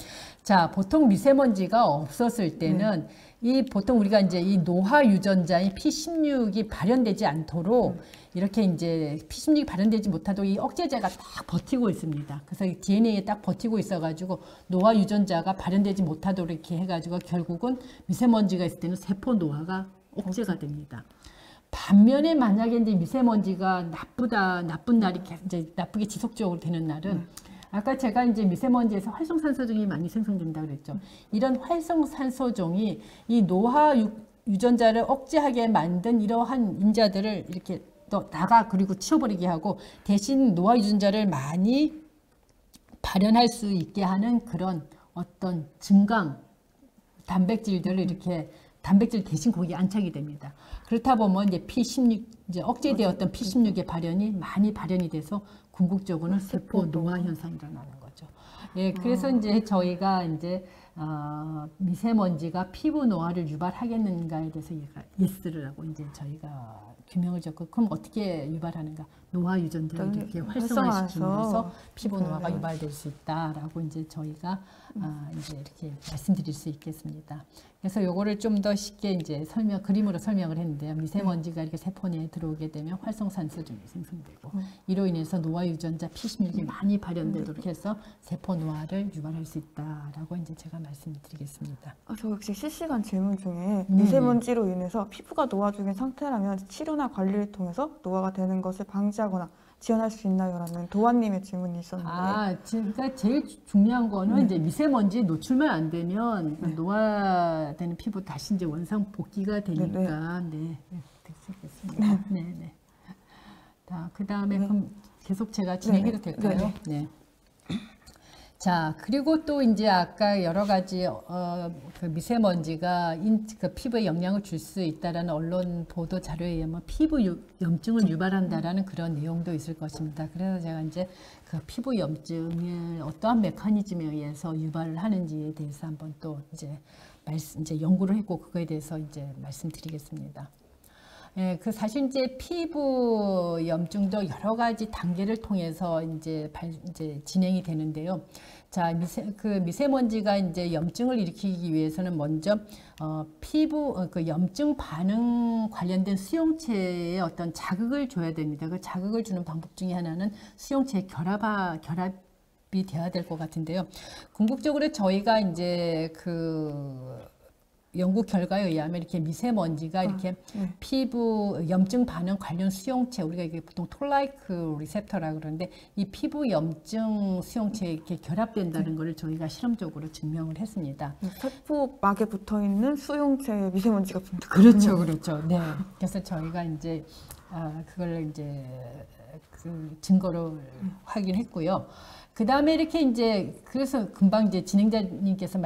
자, 보통 미세먼지가 없었을 때는 보통 우리가 이제 이 노화 유전자인 P16이 발현되지 않도록 이렇게 이제 P16이 발현되지 못하도록 이 억제제가 딱 버티고 있습니다. 그래서 이 DNA에 딱 버티고 있어가지고 노화 유전자가 발현되지 못하도록 이렇게 해가지고 결국은 미세먼지가 있을 때는 세포 노화가 억제가 됩니다. 반면에 만약에 이제 미세먼지가 나쁜 날이 이제 나쁘게 지속적으로 되는 날은 아까 제가 이제 미세먼지에서 활성산소종이 많이 생성된다 그랬죠. 이런 활성산소종이 이 노화 유전자를 억제하게 만든 이러한 인자들을 이렇게 또 그리고 치워버리게 하고 대신 노화 유전자를 많이 발현할 수 있게 하는 그런 어떤 증강 단백질들을 이렇게 단백질 대신 거기에 안착이 됩니다. 그렇다 보면 이제 P16 이제 억제되었던 P16의 발현이 많이 발현이 돼서 궁극적으로는 세포 노화 현상이 일어나는 거죠. 예, 그래서 이제 저희가 이제 미세먼지가 피부 노화를 유발하겠는가에 대해서 예스를 하고 이제 저희가 규명을 졌고 그럼 어떻게 유발하는가? 노화 유전자를 이렇게 활성화시키면서 피부 노화가 유발될 수 있다라고 이제 저희가 이제 이렇게 말씀드릴 수 있겠습니다. 그래서 요거를 좀 더 쉽게 이제 그림으로 설명을 했는데요. 미세먼지가 이렇게 세포 내에 들어오게 되면 활성산소종이 생성되고 이로 인해서 노화 유전자 P16이 많이 발현되도록 해서 세포 노화를 유발할 수 있다라고 이제 제가 말씀드리겠습니다. 저 역시 실시간 질문 중에 미세먼지로 인해서 피부가 노화 중인 상태라면 치료나 관리를 통해서 노화가 되는 것을 방지하거나 지원할 수 있나요? 라는 도화님의 질문이 있었는데. 그러니까 제일 중요한 거는 이제 미세먼지 노출만 안 되면 노화되는 피부 다시 이제 원상 복귀가 되니까 됐겠습니다. 네. 자, 그 다음에 그럼 계속 제가 진행해도 될까요? 네. 자, 그리고 또 이제 아까 여러 가지 그 미세먼지가 그 피부에 영향을 줄 수 있다라는 언론 보도 자료에 의하면 피부 염증을 유발한다라는 그런 내용도 있을 것입니다. 그래서 제가 이제 그 피부 염증을 어떠한 메커니즘에 의해서 유발을 하는지에 대해서 한번 또 이제 연구를 했고 그거에 대해서 이제 말씀드리겠습니다. 예, 그 사실 이제 피부 염증도 여러 가지 단계를 통해서 이제 진행이 되는데요. 자, 미세먼지가 이제 염증을 일으키기 위해서는 먼저 피부 그 염증 반응 관련된 수용체에 어떤 자극을 줘야 됩니다. 그 자극을 주는 방법 중에 하나는 수용체 결합이 돼야 될 것 같은데요. 궁극적으로 저희가 이제 그 연구 결과에 의하면 이렇게 미세먼지가 이렇게 피부 염증 반응 관련 수용체, 우리가 이게 보통 톨라이크 리셉터라고 그러는데 이 피부 염증 수용체에 이렇게 결합된다는 것을 저희가 실험적으로 증명을 했습니다. 세포막에 붙어 있는 수용체에 미세먼지가 붙는 그렇죠, 그렇죠. 네. 그래서 저희가 이제 그걸 이제 그 증거로 확인했고요. 그 다음에 이렇게 이제 그래서 금방 이제 진행자님께서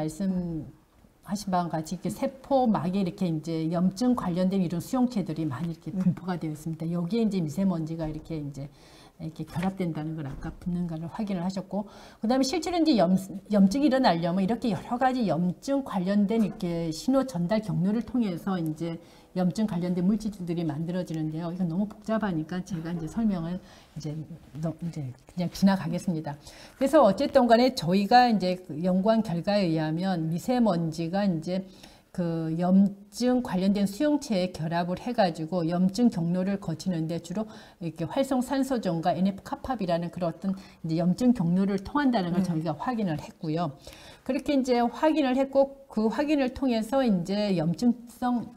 하신 바와 같이 이렇게 세포막에 이렇게 이제 염증 관련된 이런 수용체들이 많이 이렇게 분포가 되어 있습니다. 여기에 이제 미세먼지가 이렇게 결합된다는 걸 아까 붙는 걸 확인을 하셨고, 그 다음에 실제로 이제 염증이 일어나려면 이렇게 여러 가지 염증 관련된 이렇게 신호 전달 경로를 통해서 이제 염증 관련된 물질들이 만들어지는데요. 이건 너무 복잡하니까 제가 이제 설명을 이제 그냥 지나가겠습니다. 그래서 어쨌든 간에 저희가 이제 연구한 결과에 의하면 미세먼지가 이제 그 염증 관련된 수용체에 결합을 해가지고 염증 경로를 거치는데 주로 이렇게 활성산소전과 NF-카팝이라는 그런 어떤 이제 염증 경로를 통한다는 걸 저희가 확인을 했고요. 그렇게 이제 확인을 했고 그 확인을 통해서 이제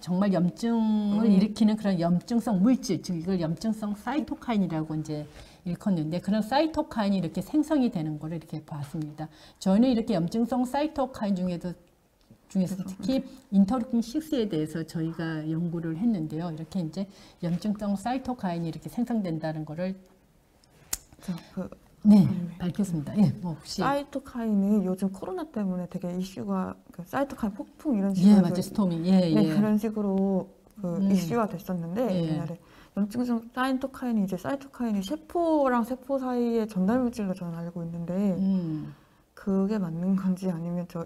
정말 염증을 일으키는 그런 염증성 물질, 즉 이걸 염증성 사이토카인이라고 이제 일컫는데 그런 사이토카인이 이렇게 생성이 되는 거를 이렇게 봤습니다. 저는 이렇게 염증성 사이토카인 중에서 특히 인터루킨 6에 대해서 저희가 연구를 했는데요. 이렇게 이제 염증성 사이토카인이 이렇게 생성된다는 거를 밝혔습니다. 예, 뭐 혹시 사이토카인이 요즘 코로나 때문에 되게 이슈가 사이토카인 폭풍 이런 식으로 맞죠, 스토밍 그런 식으로 이슈가 됐었는데 옛날에 염증성 사이토카인이 이제 사이토카인이 세포랑 세포 사이의 전달 물질로 저는 알고 있는데 그게 맞는 건지 아니면 저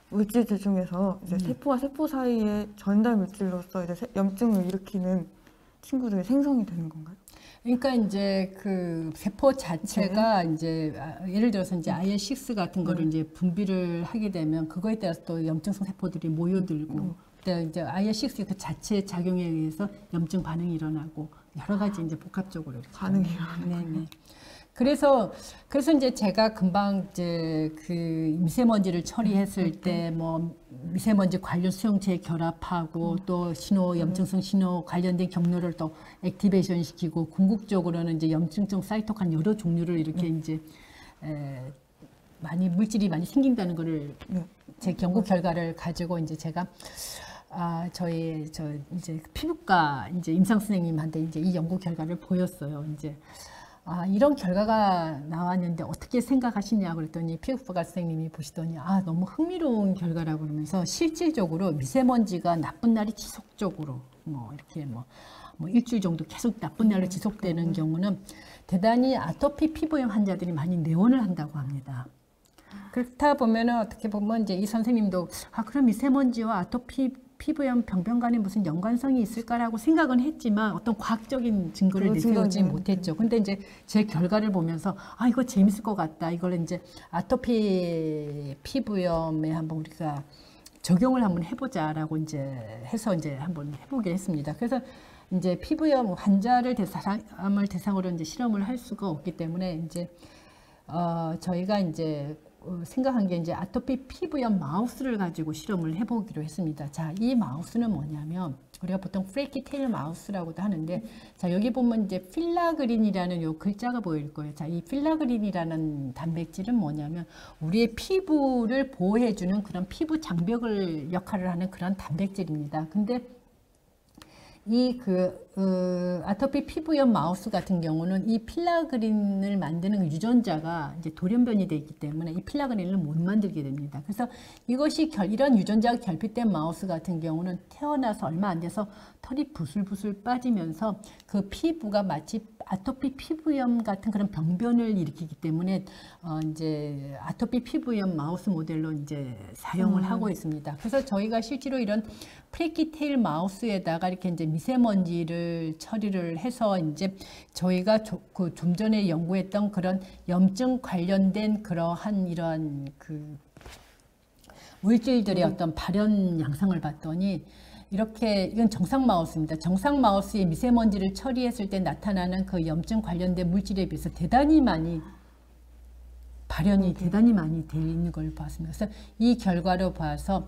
물질들 중에서 이제 세포와 세포 사이의 전달 물질로서 이제 염증을 일으키는 친구들이 생성이 되는 건가요? 그러니까 이제 그 세포 자체가 이제 예를 들어서 이제 IL6 같은 거를 이제 분비를 하게 되면 그거에 따라서 또 염증성 세포들이 모여들고 그때 이제 IL6 그 자체의 작용에 의해서 염증 반응이 일어나고 여러 가지 이제 복합적으로 반응이 네. 그래서 이제 제가 금방 이제 그 미세먼지를 처리했을 때 뭐 미세먼지 관련 수용체에 결합하고 또 염증성 신호 관련된 경로를 또 액티베이션 시키고 궁극적으로는 이제 염증성 사이토카인 여러 종류를 이렇게 이제 물질이 많이 생긴다는 거를 제 연구 결과를 가지고 이제 제가 이제 피부과 이제 임상 선생님한테 이제 이 연구 결과를 보였어요. 이제 이런 결과가 나왔는데 어떻게 생각하시냐고 그랬더니 피부과 선생님이 보시더니 너무 흥미로운 결과라고 그러면서 실질적으로 미세먼지가 나쁜 날이 지속적으로 이렇게 일주일 정도 계속 나쁜 날로 지속되는 경우는 대단히 아토피 피부염 환자들이 많이 내원을 한다고 합니다. 그렇다 보면은 어떻게 보면 이제 이 선생님도 그럼 미세먼지와 아토피 피부염 병변 간에 무슨 연관성이 있을까라고 생각은 했지만 어떤 과학적인 증거를 내세우지 못했죠. 근데 이제 제 결과를 보면서 이거 재밌을 것 같다. 이걸 이제 아토피 피부염에 한번 우리가 적용을 한번 해보자라고 이제 해서 이제 한번 해보게 했습니다. 그래서 이제 피부염 환자를 대상으로 이제 실험을 할 수가 없기 때문에 이제 저희가 이제 생각한 게 이제 아토피 피부염 마우스를 가지고 실험을 해보기로 했습니다. 자, 이 마우스는 뭐냐면 우리가 보통 프레이키 테일 마우스라고도 하는데 자, 여기 보면 이제 필라그린이라는 요 글자가 보일 거예요. 자, 이 필라그린이라는 단백질은 뭐냐면 우리의 피부를 보호해주는 그런 피부 장벽을 역할을 하는 그런 단백질입니다. 근데 이 아토피 피부염 마우스 같은 경우는 이 필라그린을 만드는 유전자가 이제 돌연변이 되어 있기 때문에 이 필라그린을 못 만들게 됩니다. 그래서 이것이 이런 유전자가 결핍된 마우스 같은 경우는 태어나서 얼마 안 돼서 털이 부슬부슬 빠지면서 그 피부가 마치 아토피 피부염 같은 그런 병변을 일으키기 때문에 이제 아토피 피부염 마우스 모델로 이제 사용을 하고 있습니다. 그래서 저희가 실제로 이런 프레키테일 마우스에다가 이렇게 이제 미세먼지를 처리를 해서 이제 저희가 좀 전에 연구했던 그런 염증 관련된 그러한 이러한 그 물질들의 어떤 발현 양상을 봤더니 이렇게 이건 정상 마우스입니다. 정상 마우스의 미세먼지를 처리했을 때 나타나는 그 염증 관련된 물질에 비해서 대단히 많이 발현이 대단히 많이 되어 있는 걸 봤습니다. 그래서 이 결과로 봐서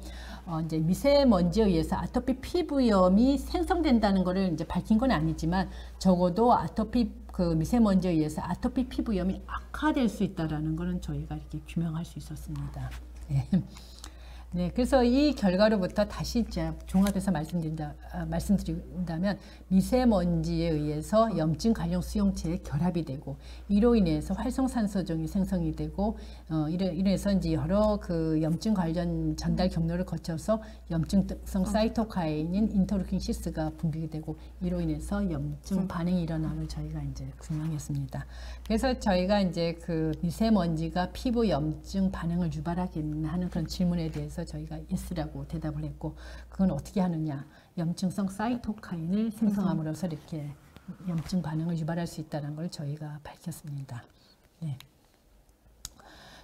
이제 미세먼지에 의해서 아토피 피부염이 생성된다는 것을 이제 밝힌 건 아니지만 적어도 아토피 그 미세먼지에 의해서 아토피 피부염이 악화될 수 있다라는 것은 저희가 이렇게 규명할 수 있었습니다. 네. 네, 그래서 이 결과로부터 다시 이제 종합해서 말씀드린다면 미세먼지에 의해서 염증 관련 수용체에 결합이 되고 이로 인해서 활성산소종이 생성이 되고 이래서 이제 여러 그 염증 관련 전달 경로를 거쳐서 염증성 사이토카인인 인터루킨 6가 분비가 되고 이로 인해서 염증 반응이 일어남을 저희가 이제 규명했습니다. 그래서 저희가 이제 그 미세먼지가 피부 염증 반응을 유발하게 하는 그런 질문에 대해서 저희가 yes라고 대답을 했고 그건 어떻게 하느냐 염증성 사이토카인을 생성함으로써 이렇게 염증 반응을 유발할 수 있다는 걸 저희가 밝혔습니다. 네.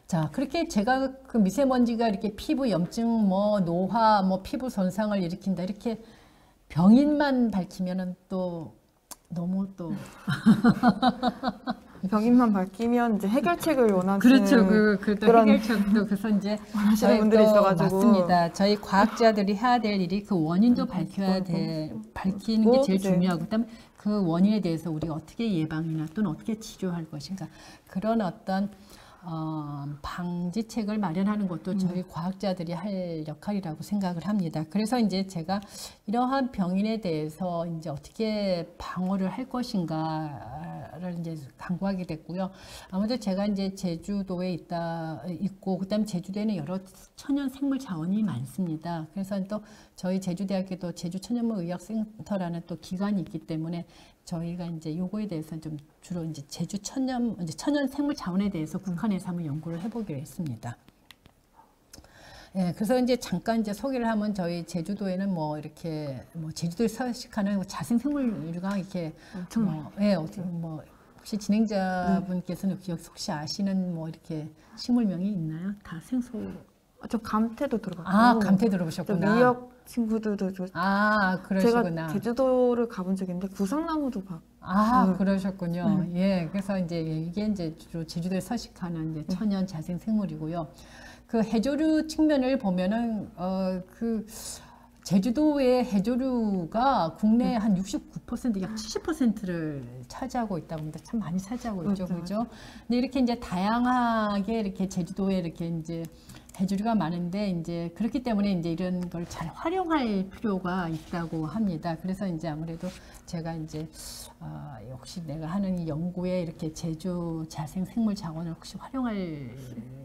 자, 그렇게 제가 그 미세먼지가 이렇게 피부 염증, 뭐 노화, 뭐 피부 손상을 일으킨다 이렇게 병인만 밝히면은 또 너무 또 병인만 밝히면 이제 해결책을 원하시는 그렇죠. 그런 해결책도 그래서 이제 원하시는 분들이 있어가지고 맞습니다. 저희 과학자들이 해야 될 일이 그 원인도 밝히는 게 제일 중요하고 그다음에 그 원인에 대해서 우리가 어떻게 예방이나 또는 어떻게 치료할 것인가 그런 어떤 방지책을 마련하는 것도 저희 과학자들이 할 역할이라고 생각을 합니다. 그래서 이제 제가 이러한 병인에 대해서 이제 어떻게 방어를 할 것인가를 이제 강구하게 됐고요. 아무래도 제가 이제 제주도에 있고, 그다음에 제주도에는 여러 천연 생물 자원이 많습니다. 그래서 또 저희 제주대학교도 제주천연무의학센터라는 또 기관이 있기 때문에 저희가 이제 요거에 대해서 좀 주로 이제 제주 천연 생물 자원에 대해서 국한해서 한번 연구를 해보기로 했습니다. 예, 그래서 이제 잠깐 이제 소개를 하면 저희 제주도에는 뭐 이렇게 뭐 제주도에 서식하는 자생 생물류가 이렇게 혹시 진행자분께서는 혹시 아시는 뭐 이렇게 식물명이 있나요? 다 생소. 저 감태도 들어봤고. 감태 들어보셨구나. 미역 친구들도 그러시구나. 제가 제주도를 가본 적이 있는데 구상나무도 봤고. 그러셨군요. 예, 그래서 이제 이게 이제 주로 제주도에 서식하는 이제 천연 자생 생물이고요. 그 해조류 측면을 보면은 그 제주도의 해조류가 국내 한 69%, 약 70%를 차지하고 있다고 합니다. 참 많이 차지하고 있죠, 그죠? 근데 이렇게 이제 다양하게 이렇게 제주도에 이렇게 이제 해조류가 많은데 이제 그렇기 때문에 이제 이런 걸 잘 활용할 필요가 있다고 합니다. 그래서 이제 아무래도 제가 이제 역시 내가 하는 이 연구에 이렇게 제주 자생 생물 자원을 혹시 활용할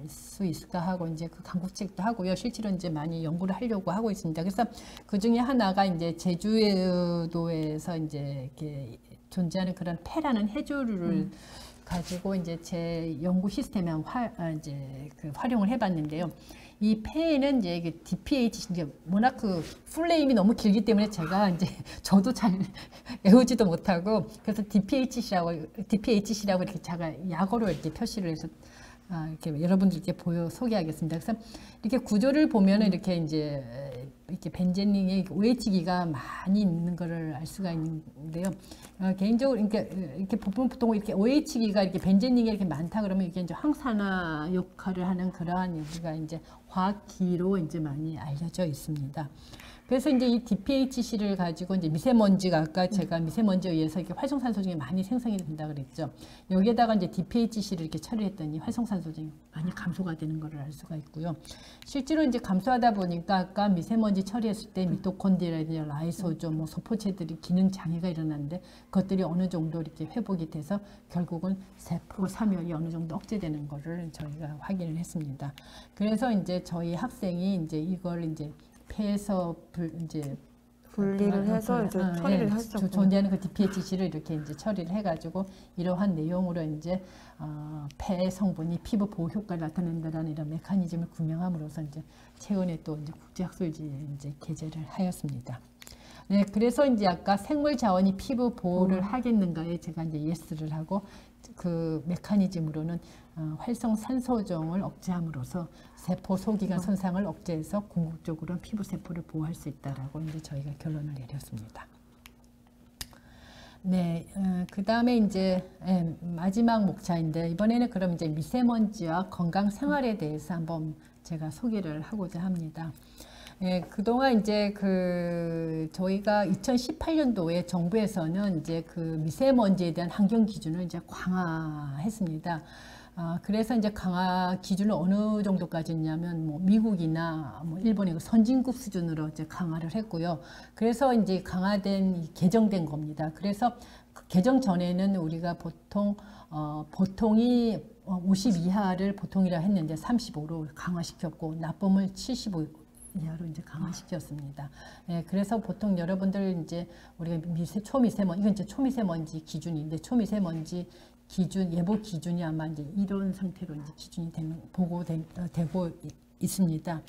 수 있을까 하고 이제 그 강구책도 하고요. 실제로 이제 많이 연구를 하려고 하고 있습니다. 그래서 그 중에 하나가 이제 제주도에서 이제 이렇게 존재하는 그런 폐라는 해조류를 가지고 이제 제 연구 시스템에 이제 그 활용을 해봤는데요. 이 폐에는 이제 이게 DPH 이제 워낙 그 풀네임이 너무 길기 때문에 제가 이제 저도 잘 외우지도 못하고 그래서 DPHC라고 이렇게 제가 약어로 이렇게 표시를 해서 이렇게 여러분들께 소개하겠습니다. 그래서 이렇게 구조를 보면은 이렇게 이제 이렇게 벤제닌의 OH기가 많이 있는 것을 알 수가 있는데요. 개인적으로 이렇게 보통 이렇게 OH기가 이렇게 벤제닌이 이렇게 많다 그러면 이게 이제 항산화 역할을 하는 그러한 우리가 이제 과학기로 이제 많이 알려져 있습니다. 그래서 이제 이 DPHC를 가지고 이제 미세먼지가 아까 제가 미세먼지에 의해서 이렇게 활성산소중이 많이 생성이 된다 그랬죠. 여기에다가 이제 DPHC를 이렇게 처리했더니 활성산소중이 많이 감소가 되는 것을 알 수가 있고요. 실제로 이제 감소하다 보니까 아까 미세먼지 처리했을 때 미토콘드리아라든지 라이소좀, 뭐 소포체들이 기능 장애가 일어났는데 그것들이 어느 정도 이렇게 회복이 돼서 결국은 세포 사멸이 어느 정도 억제되는 것을 저희가 확인을 했습니다. 그래서 이제 저희 학생이 이제 이걸 이제 폐에서 분리를 해서 이제 처리를 하셨고 존재하는 그 DPHC를 이렇게 이제 처리를 해가지고 이러한 내용으로 이제 폐 성분이 피부 보호 효과를 나타낸다라는 이런 메커니즘을 구명함으로써 이제 최근에 또 이제 국제학술지에 이제 게재를 하였습니다. 네, 그래서 이제 아까 생물 자원이 피부 보호를 하겠는가에 제가 이제 예스를 하고 그 메커니즘으로는 활성산소종을 억제함으로써 세포 소기관 손상을 억제해서 궁극적으로 피부 세포를 보호할 수 있다라고 이제 저희가 결론을 내렸습니다. 네, 그 다음에 이제 마지막 목차인데 이번에는 그럼 이제 미세먼지와 건강 생활에 대해서 한번 제가 소개를 하고자 합니다. 예, 그동안 이제 저희가 2018년도에 정부에서는 이제 그 미세먼지에 대한 환경 기준을 이제 강화했습니다. 그래서 이제 강화 기준을 어느 정도까지 했냐면 뭐 미국이나 뭐 일본의 그 선진국 수준으로 이제 강화를 했고요. 그래서 이제 개정된 겁니다. 그래서 그 개정 전에는 우리가 보통이 50 이하를 보통이라 했는데 35로 강화시켰고 나쁨을 75 이하로 이제 강화시켰습니다. 예, 그래서 보통 여러분들 이제 우리가 초미세먼지, 이건 이제 초미세먼지 기준인데 초미세먼지 기준, 예보 기준이 아마 이제 이런 상태로 이제 기준이 되고 있습니다.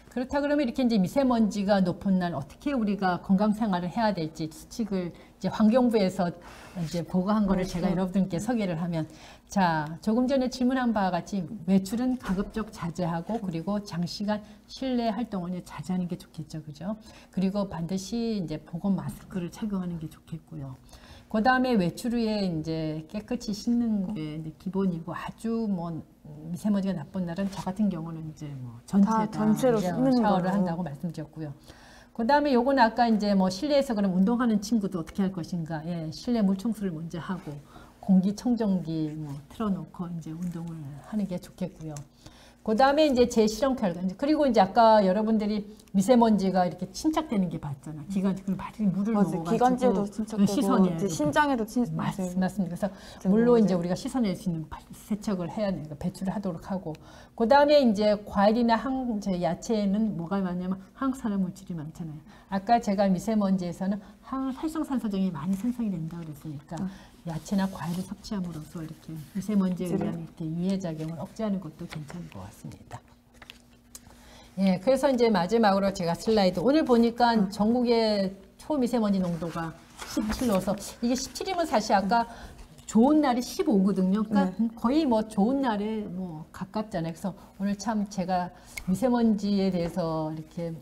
그렇다 그러면 이렇게 이제 미세먼지가 높은 날 어떻게 우리가 건강 생활을 해야 될지 수칙을 이제 환경부에서 이제 보고한 거를 제가 여러분들께 소개를 하면 자, 조금 전에 질문한 바와 같이 외출은 가급적 자제하고 그리고 장시간 실내 활동을 자제하는 게 좋겠죠. 그죠? 그리고 반드시 이제 보건 마스크를 착용하는 게 좋겠고요. 그 다음에 외출 후에 이제 깨끗이 씻는 게 이제 기본이고 아주 뭐 미세먼지가 나쁜 날은 저 같은 경우는 이제 뭐 전체로 씻는 샤워를 걸로. 한다고 말씀드렸고요. 그 다음에 요건 아까 이제 뭐 실내에서 그럼 운동하는 친구도 어떻게 할 것인가. 예, 실내 물청소를 먼저 하고 공기청정기 뭐 틀어놓고 이제 운동을 하는 게 좋겠고요. 그 다음에 이제 제 실험 결과, 그리고 이제 아까 여러분들이 미세먼지가 이렇게 침착되는 게 봤잖아. 기관지, 바지 물을 넣어가지고 기관지에도 침착되고 씻어내야 신장에도 맞습니다. 그래서 물로 이제 우리가 씻어낼 수 있는 세척을 해야 되니까 배출을 하도록 하고, 그 다음에 이제 과일이나 야채에는 뭐가 많냐면 항산화 물질이 많잖아요. 아까 제가 미세먼지에서는 활성산소종이 많이 생성이 된다고 그랬으니까 야채나 과일을 섭취함으로써 이렇게 미세먼지에 의한 이렇게 유해 작용을 억제하는 것도 괜찮을 것 같습니다. 예, 그래서 이제 마지막으로 제가 슬라이드 오늘 보니까 전국의 초미세먼지 농도가 17로서 이게 17이면 사실 아까 좋은 날이 15거든요. 그러니까 거의 뭐 좋은 날에 뭐 가깝잖아요. 그래서 오늘 참 제가 미세먼지에 대해서 이렇게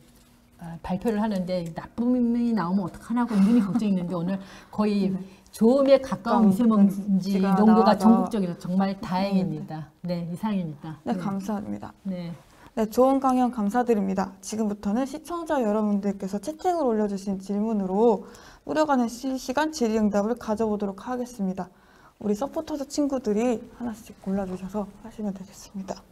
발표를 하는데 나쁨이 나오면 어떡하냐고 눈이 걱정했는데 오늘 거의 좋음에 가까운 미세먼지 농도가 전국적이라 정말 다행입니다. 네, 이상입니다. 네, 감사합니다. 네. 네, 좋은 강연 감사드립니다. 지금부터는 시청자 여러분들께서 채팅으로 올려주신 질문으로 무료간의 실시간 질의응답을 가져보도록 하겠습니다. 우리 서포터즈 친구들이 하나씩 골라주셔서 하시면 되겠습니다.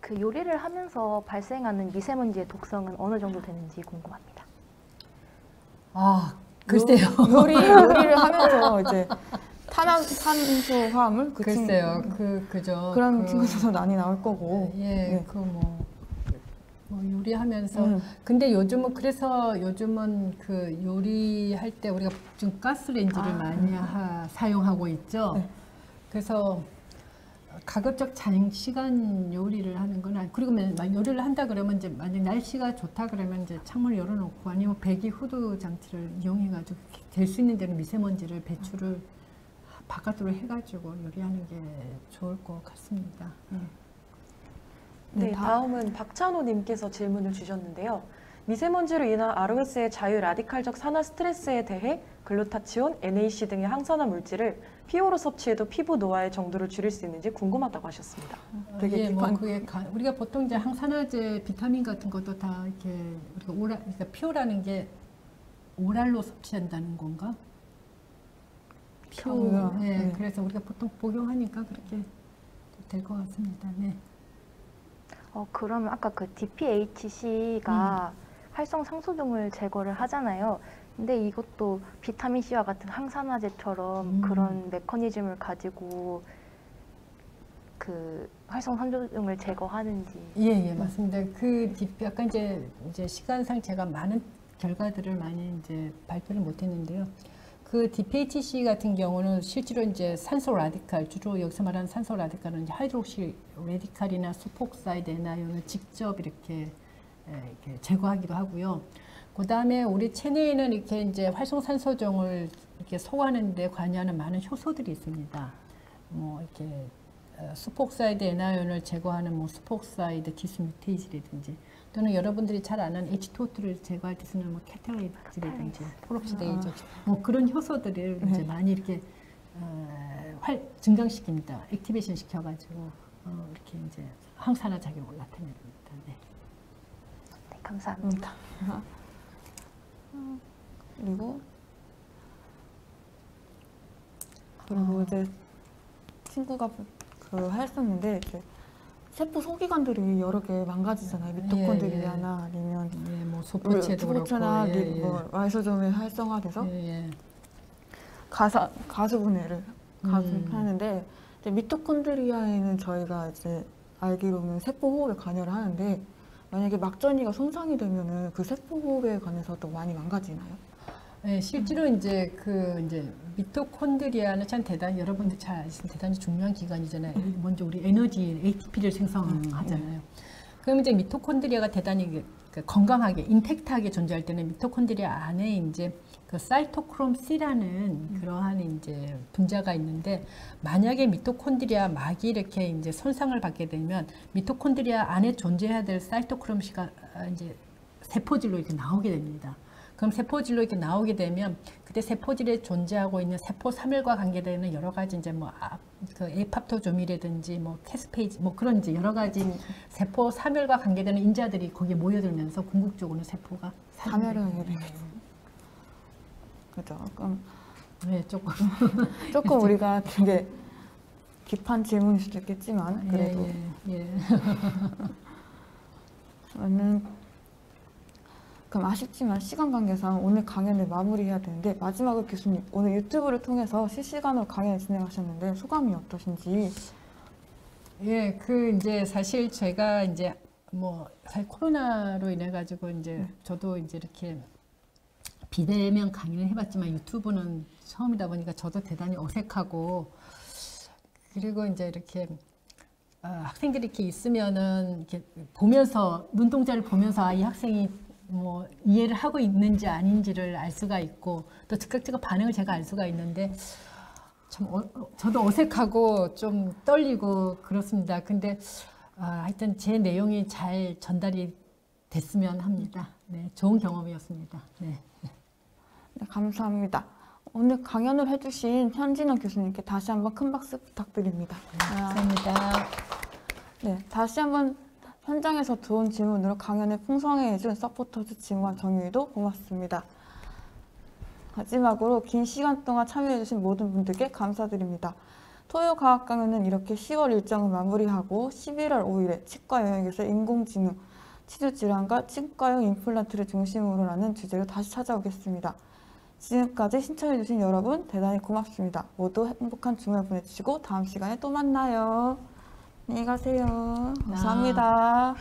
그 요리를 하면서 발생하는 미세먼지의 독성은 어느 정도 되는지 궁금합니다. 글쎄요. 요리를 하면서 이제 탄산수 화합물 글쎄요. 그죠. 그런 친구들도 많이 나올 거고. 예, 네. 뭐 요리하면서 근데 요즘은 그 요리할 때 우리가 지금 가스레인지를 많이 사용하고 있죠. 네. 그래서 가급적 장시간 요리를 하는 건 아니고, 그리고 요리를 한다 그러면 이제 만약 날씨가 좋다 그러면 이제 창문을 열어놓고 아니면 배기 후드 장치를 이용해가지고 될 수 있는 데는 미세먼지를 배출을 바깥으로 해가지고 요리하는 게 좋을 것 같습니다. 네, 다음은 박찬호 님께서 질문을 주셨는데요. 미세먼지로 인한 ROS의 자유 라디칼적 산화 스트레스에 대해 글루타치온, NAC 등의 항산화 물질을 피오로 섭취해도 피부 노화의 정도를 줄일 수 있는지 궁금하다고 하셨습니다. 되게 예, 뭐 깊은- 그게 우리가 보통 이제 항산화제, 비타민 같은 것도 다 이렇게 우리가 그러니까 피오라는 게 오랄로 섭취한다는 건가? 피오. 피오요? 예, 네. 그래서 우리가 보통 복용하니까 그렇게 될 것 같습니다. 네. 그러면 아까 그 DPHC가 활성 상소종을 제거를 하잖아요. 근데 이것도 비타민 C와 같은 항산화제처럼 그런 메커니즘을 가지고 그 활성 상소종을 제거하는지. 예, 맞습니다. 약간 이제 시간상 제가 많은 결과들을 많이 이제 발표를 못했는데요. 그 DPHC 같은 경우는 실제로 이제 산소 라디칼, 주로 여기서 말하는 산소 라디칼은 이제 하이드록시 라디칼이나 수폭사이드 에나이온을 직접 이렇게 제거하기도 하고요. 그 다음에 우리 체내에는 이렇게 이제 활성산소종을 이렇게 소화하는 데 관여하는 많은 효소들이 있습니다. 뭐 이렇게 수폭사이드 에나이온을 제거하는 뭐 수폭사이드 디스뮤테이즈라든지 또는 여러분들이 잘 아는 H2O2를 제거할 때 쓰는 뭐 캐탈레이트라든지 프록시데이즈 뭐 그런 효소들을 이제 많이 이렇게 증강시킵니다. 액티베이션 시켜가지고 이렇게 이제 항산화 작용을 나타냅니다. 네. 네, 감사합니다. 그리고 이제 친구가 했었는데 이제 세포 소기관들이 여러 개 망가지잖아요. 미토콘드리아나 아니면 예, 뭐 소포체도 그렇고 소포체나 예, 뭐 라이소좀이 활성화돼서 예. 가수분해를 하는데 이제 미토콘드리아에는 저희가 이제 알기로는 세포 호흡에 관여를 하는데 만약에 막전이가 손상이 되면은 그 세포 호흡에 관해서도 많이 망가지나요? 네, 실제로 이제 미토콘드리아는 참 여러분들 잘 아시는 대단히 중요한 기관이잖아요. 먼저 우리 에너지 ATP를 생성하잖아요. 그럼 이제 미토콘드리아가 대단히 건강하게, 인택트하게 존재할 때는 미토콘드리아 안에 이제 그 사이토크롬 C라는 그러한 이제 분자가 있는데 만약에 미토콘드리아 막이 이렇게 이제 손상을 받게 되면 미토콘드리아 안에 존재해야 될 사이토크롬 C가 이제 세포질로 이렇게 나오게 됩니다. 그럼 세포질로 이렇게 나오게 되면 그때 세포질에 존재하고 있는 세포 사멸과 관계되는 여러 가지 이제 그 에이팝토조미라든지 뭐 캐스페이지 뭐 그런 이제 여러 가지 세포 사멸과 관계되는 인자들이 거기에 모여들면서 궁극적으로는 세포가 사멸을 하게 되겠죠. 그죠. 그럼 네, 조금 우리가 되게 깊은 질문일 수도 있겠지만 그래도 예. 저는 그럼 아쉽지만 시간 관계상 오늘 강연을 마무리해야 되는데 마지막으로 교수님 오늘 유튜브를 통해서 실시간으로 강연을 진행하셨는데 소감이 어떠신지? 예, 이제 사실 제가 이제 사실 코로나로 인해 가지고 이제 저도 이제 이렇게 비대면 강의를 해봤지만 유튜브는 처음이다 보니까 저도 대단히 어색하고 그리고 이제 이렇게 학생들이 이렇게 있으면은 이렇게 보면서 눈동자를 보면서 이 학생이 뭐 이해를 하고 있는지 아닌지를 알 수가 있고 또 즉각적인 반응을 제가 알 수가 있는데 참 저도 어색하고 좀 떨리고 그렇습니다. 근데 하여튼 제 내용이 잘 전달이 됐으면 합니다. 네, 좋은 경험이었습니다. 네. 네, 감사합니다. 오늘 강연을 해주신 현진원 교수님께 다시 한번 큰 박수 부탁드립니다. 감사합니다. 네, 다시 한번 현장에서 좋은 질문으로 강연을 풍성하게 해준 서포터즈 진화 정유희도 고맙습니다. 마지막으로 긴 시간 동안 참여해주신 모든 분들께 감사드립니다. 토요 과학 강연은 이렇게 10월 일정을 마무리하고 11월 5일에 치과 영역에서 인공지능, 치주질환과 치과용 임플란트를 중심으로 하는 주제로 다시 찾아오겠습니다. 지금까지 신청해주신 여러분 대단히 고맙습니다. 모두 행복한 주말 보내주시고 다음 시간에 또 만나요. 안녕히 가세요. 감사합니다.